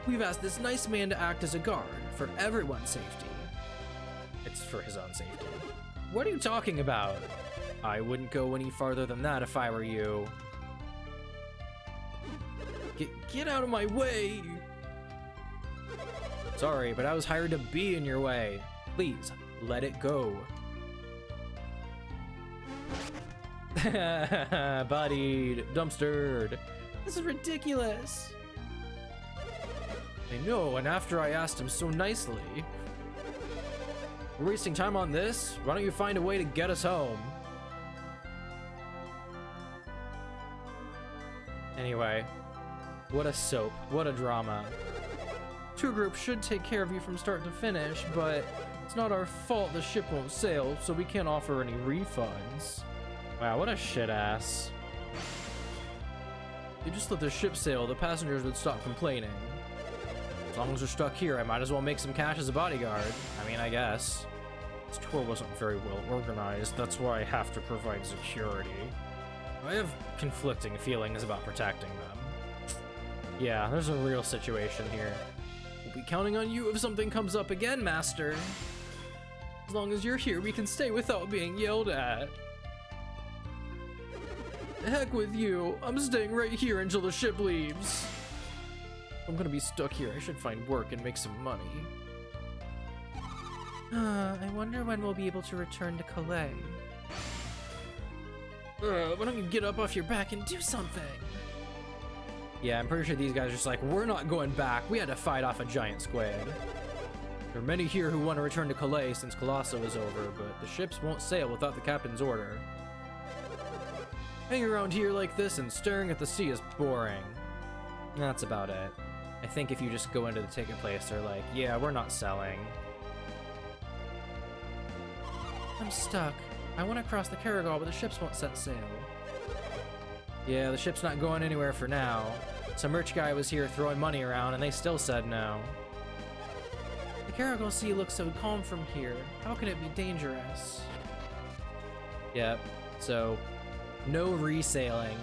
We've asked this nice man to act as a guard for everyone's safety. It's for his own safety. What are you talking about? I wouldn't go any farther than that if I were you. Get out of my way! Sorry, but I was hired to be in your way. Please, let it go. Bodied, dumpstered. This is ridiculous. I know, and after I asked him so nicely. We're wasting time on this? Why don't you find a way to get us home? Anyway, what a soap, what a drama. Tour group should take care of you from start to finish, but it's not our fault the ship won't sail, so we can't offer any refunds. Wow, what a shit ass. If you just let the ship sail, the passengers would stop complaining. As long as we're stuck here, I might as well make some cash as a bodyguard. I mean, I guess. This tour wasn't very well organized, that's why I have to provide security. I have conflicting feelings about protecting them. Yeah, there's a real situation here. We'll be counting on you if something comes up again, Master. As long as you're here, we can stay without being yelled at. The heck with you. I'm staying right here until the ship leaves. I'm gonna be stuck here. I should find work and make some money. I wonder when we'll be able to return to Calais. Why don't you get up off your back and do something? Yeah, I'm pretty sure these guys are just like, we're not going back. We had to fight off a giant squid. There are many here who want to return to Calais since Colosso is over, but the ships won't sail without the captain's order. Hanging around here like this and staring at the sea is boring. That's about it. I think if you just go into the ticket place, they're like, yeah, we're not selling. I'm stuck. I want to cross the Caragol, but the ships won't set sail. Yeah, the ship's not going anywhere for now. Some rich guy was here throwing money around, and they still said no. The Caragol Sea looks so calm from here. How can it be dangerous? Yep, so no resailing.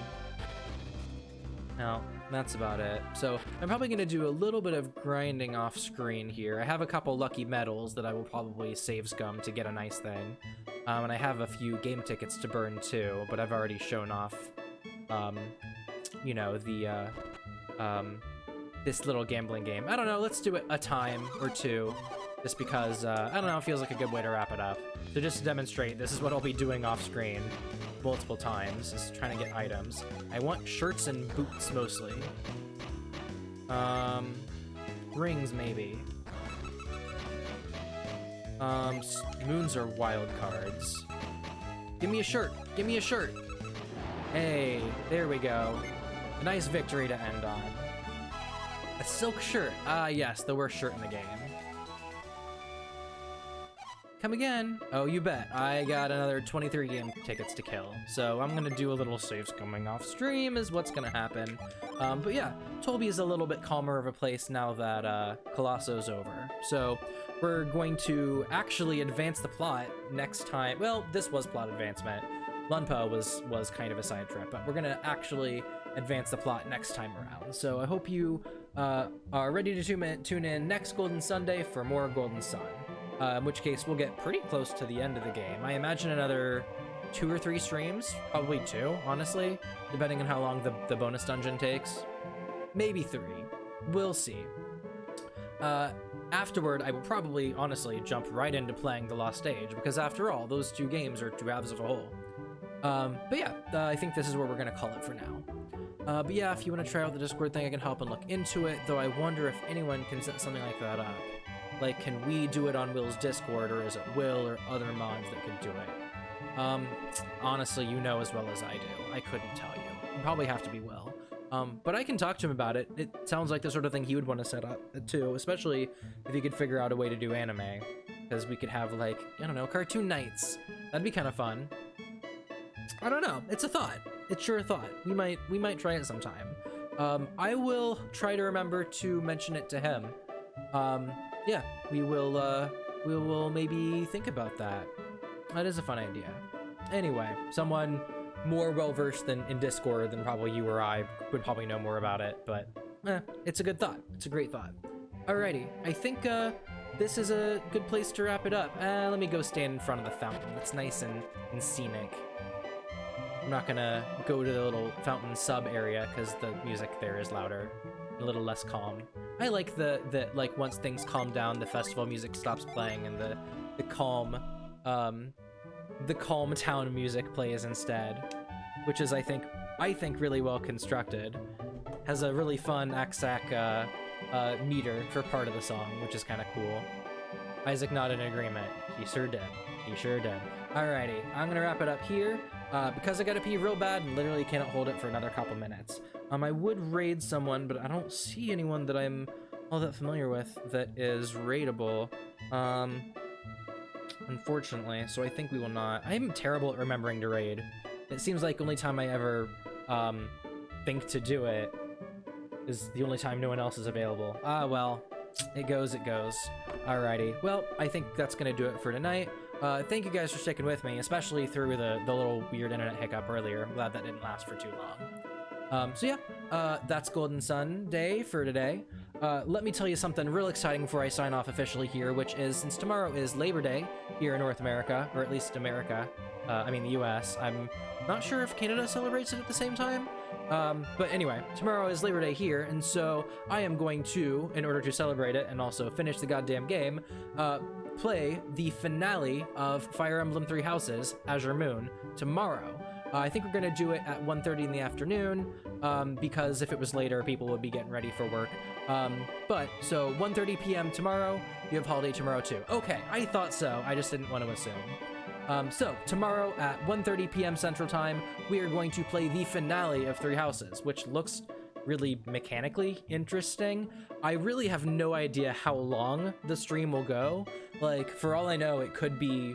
No, that's about it. So I'm probably going to do a little bit of grinding off screen here. I have a couple lucky medals that I will probably save scum to get a nice thing. And I have a few game tickets to burn too, but I've already shown off, you know, the, this little gambling game. I don't know, let's do it a time or two, just because, I don't know, it feels like a good way to wrap it up. So just to demonstrate, this is what I'll be doing off screen multiple times, is trying to get items. I want shirts and boots mostly. Rings maybe. Moons are wild cards. Give me a shirt! Give me a shirt! Hey, there we go. A nice victory to end on. A silk shirt. Ah, yes, the worst shirt in the game. Come again. Oh, you bet. I got another 23 game tickets to kill. So I'm gonna do a little save scumming off stream is what's gonna happen. But yeah, Tolby is a little bit calmer of a place now that Colosso's over. So we're going to actually advance the plot next time. Well, this was plot advancement. Lunpa was kind of a side trip, but we're gonna actually advance the plot next time around. So I hope you are ready to tune in next Golden Sunday for more Golden Sun. In which case we'll get pretty close to the end of the game. I imagine another 2 or 3 streams, probably 2, honestly, depending on how long the bonus dungeon takes. Maybe 3. We'll see. Afterward, I will probably, honestly, jump right into playing The Lost Age, because after all, those 2 games are 2 halves of a whole. But yeah, I think this is where we're gonna call it for now. But yeah, if you want to try out the Discord thing, I can help and look into it, though I wonder if anyone can set something like that up. Like, can we do it on Will's Discord, or is it Will or other mods that could do it? Honestly, you know as well as I do. I couldn't tell you. It'd probably have to be Will. But I can talk to him about it. It sounds like the sort of thing he would want to set up, too, especially if he could figure out a way to do anime. Because we could have, like, I don't know, cartoon nights. That'd be kind of fun. I don't know. It's a thought. It's sure a thought. We might try it sometime. I will try to remember to mention it to him. Yeah, we will maybe think about that. That is a fun idea. Anyway, someone more well-versed in Discord than probably you or I would probably know more about it, but it's a good thought. It's a great thought. Alrighty, I think this is a good place to wrap it up. Let me go stand in front of the fountain. It's nice and scenic. I'm not gonna go to the little fountain sub area because the music there is louder, a little less calm. I like the like once things calm down, the festival music stops playing and the calm town music plays instead, which is I think really well constructed. Has a really fun Aksak meter for part of the song, which is kind of cool. Isaac nodded in agreement. He sure did. He sure did. Alrighty, I'm gonna wrap it up here. Because I gotta pee real bad and literally cannot hold it for another couple minutes. I would raid someone, but I don't see anyone that I'm all that familiar with that is raidable. Unfortunately, so I think we will not. I'm terrible at remembering to raid. It seems like the only time I ever think to do it is the only time no one else is available. Ah, well, it goes. Alrighty, well, I think that's gonna do it for tonight. Thank you guys for sticking with me, especially through the little weird internet hiccup earlier. I'm glad that didn't last for too long. So yeah, that's Golden Sun Day for today. Let me tell you something real exciting before I sign off officially here, which is since tomorrow is Labor Day here in North America, or at least America, I mean the US. I'm not sure if Canada celebrates it at the same time. But anyway, tomorrow is Labor Day here, and so I am going to, in order to celebrate it and also finish the goddamn game, play the finale of Fire Emblem Three Houses, Azure Moon, tomorrow. I think we're going to do it at 1:30 in the afternoon, because if it was later, people would be getting ready for work. But, so 1:30 p.m. tomorrow, you have holiday tomorrow too. Okay, I thought so, I just didn't want to assume. So tomorrow at 1:30 p.m. Central Time, we are going to play the finale of Three Houses, which looks really mechanically interesting. I really have no idea how long the stream will go. Like, for all I know, it could be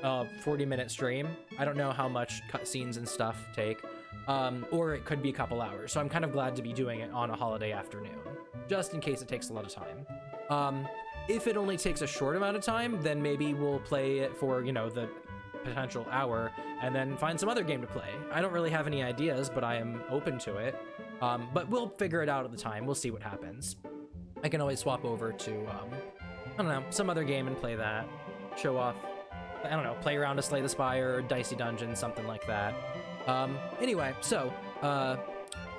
a 40-minute stream. I don't know how much cutscenes and stuff take, or it could be a couple hours. So I'm kind of glad to be doing it on a holiday afternoon, just in case it takes a lot of time. If it only takes a short amount of time, then maybe we'll play it for, you know, the potential hour and then find some other game to play. I don't really have any ideas, but I am open to it. But we'll figure it out at the time. We'll see what happens. I can always swap over to, I don't know, some other game and play that. Show off, I don't know, play around to Slay the Spire or Dicey Dungeon, something like that. Anyway, so,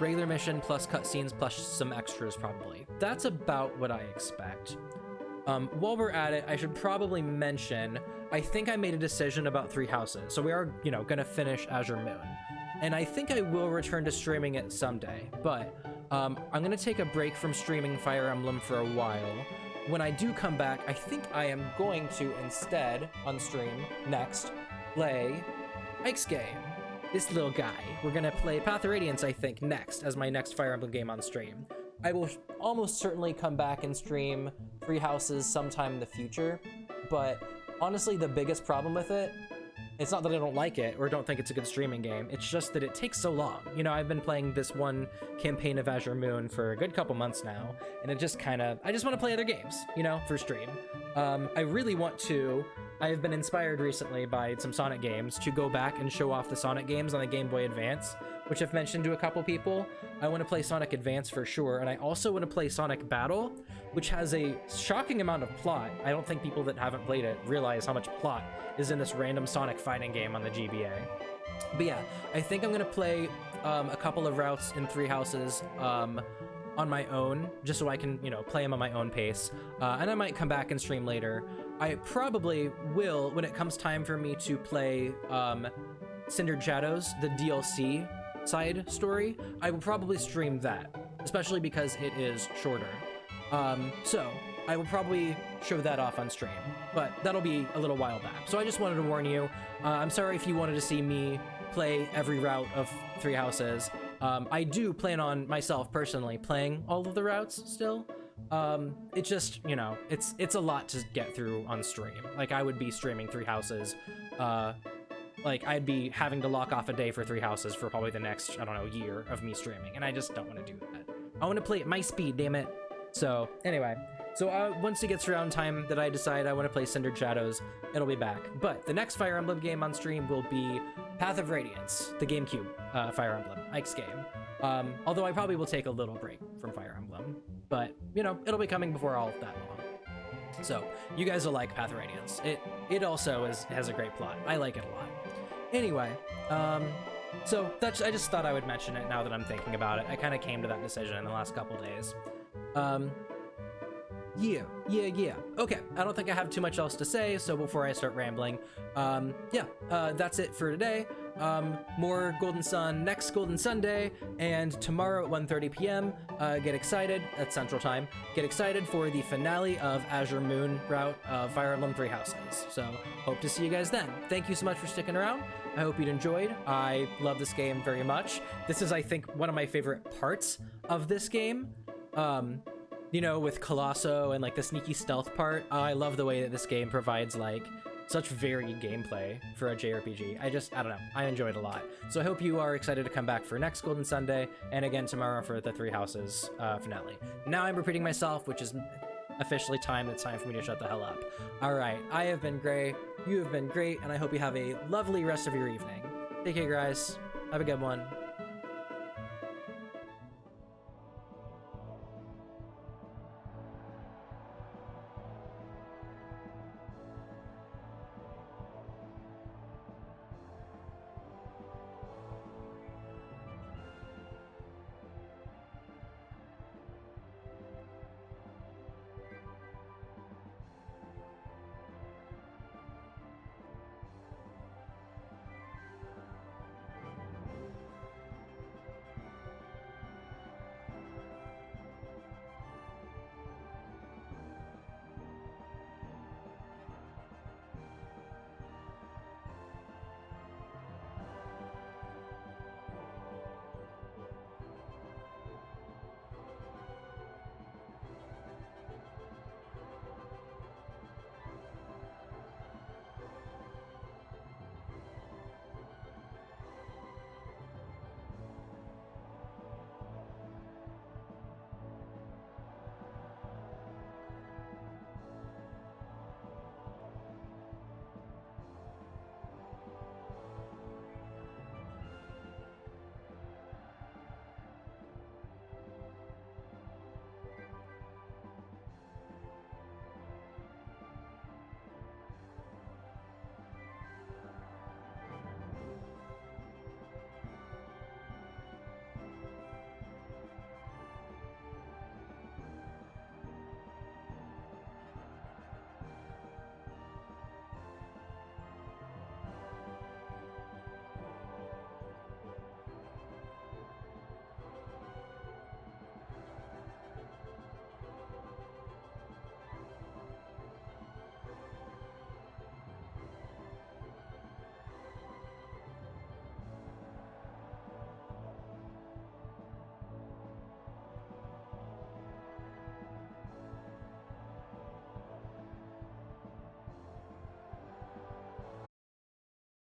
regular mission plus cutscenes plus some extras probably. That's about what I expect. While we're at it, I should probably mention, I think I made a decision about Three Houses. So we are, you know, gonna finish Azure Moon. And I think I will return to streaming it someday, but I'm gonna take a break from streaming Fire Emblem for a while. When I do come back, I think I am going to instead, on stream, next, play Ike's game. This little guy. We're gonna play Path of Radiance, I think, next, as my next Fire Emblem game on stream. I will almost certainly come back and stream Three Houses sometime in the future, but honestly, the biggest problem with it, it's not that I don't like it or don't think it's a good streaming game, it's just that it takes so long. You know, I've been playing this one campaign of Azure Moon for a good couple months now, and it just kind of, I just want to play other games, you know, for stream. I really want to, I've been inspired recently by some Sonic games to go back and show off the Sonic games on the Game Boy Advance, which I've mentioned to a couple people. I want to play Sonic Advance for sure, and I also want to play Sonic Battle, which has a shocking amount of plot. I don't think people that haven't played it realize how much plot is in this random Sonic fighting game on the GBA. But yeah, I think I'm going to play a couple of routes in Three Houses on my own, just so I can, you know, play them on my own pace. And I might come back and stream later. I probably will, when it comes time for me to play Cindered Shadows, the DLC side story, I will probably stream that, especially because it is shorter. So I will probably show that off on stream, but that'll be a little while back. So I just wanted to warn you. I'm sorry if you wanted to see me play every route of Three Houses. I do plan on myself personally playing all of the routes still. It just, you know, it's a lot to get through on stream. Like, I would be streaming Three Houses, like, I'd be having to lock off a day for Three Houses for probably the next, I don't know, year of me streaming, and I just don't want to do that. I want to play at my speed, damn it. So, anyway. So, once it gets around time that I decide I want to play Cindered Shadows, it'll be back. But the next Fire Emblem game on stream will be Path of Radiance, the GameCube Fire Emblem, Ike's game. Although I probably will take a little break from Fire Emblem, but, you know, it'll be coming before all of that long. So, you guys will like Path of Radiance. It also has a great plot. I like it a lot. Anyway, so that's, I just thought I would mention it now that I'm thinking about it. I kind of came to that decision in the last couple days. Yeah. Okay, I don't think I have too much else to say, so before I start rambling, that's it for today. More Golden Sun next Golden Sunday, and tomorrow at 1:30 p.m. Get excited, at Central Time, get excited for the finale of Azure Moon route of Fire Emblem Three Houses. So, hope to see you guys then. Thank you so much for sticking around. I hope you'd enjoyed. I love this game very much. This is, I think, one of my favorite parts of this game. You know, with Colosso and like the sneaky stealth part. I love the way that this game provides like such varied gameplay for a JRPG. I don't know, I enjoy it a lot. So I hope you are excited to come back for next Golden Sunday, and again tomorrow for the Three Houses finale. Now I'm repeating myself, which is officially time. It's time for me to shut the hell up. All right, I have been Gray, you have been great, and I hope you have a lovely rest of your evening. Take care, guys. Have a good one.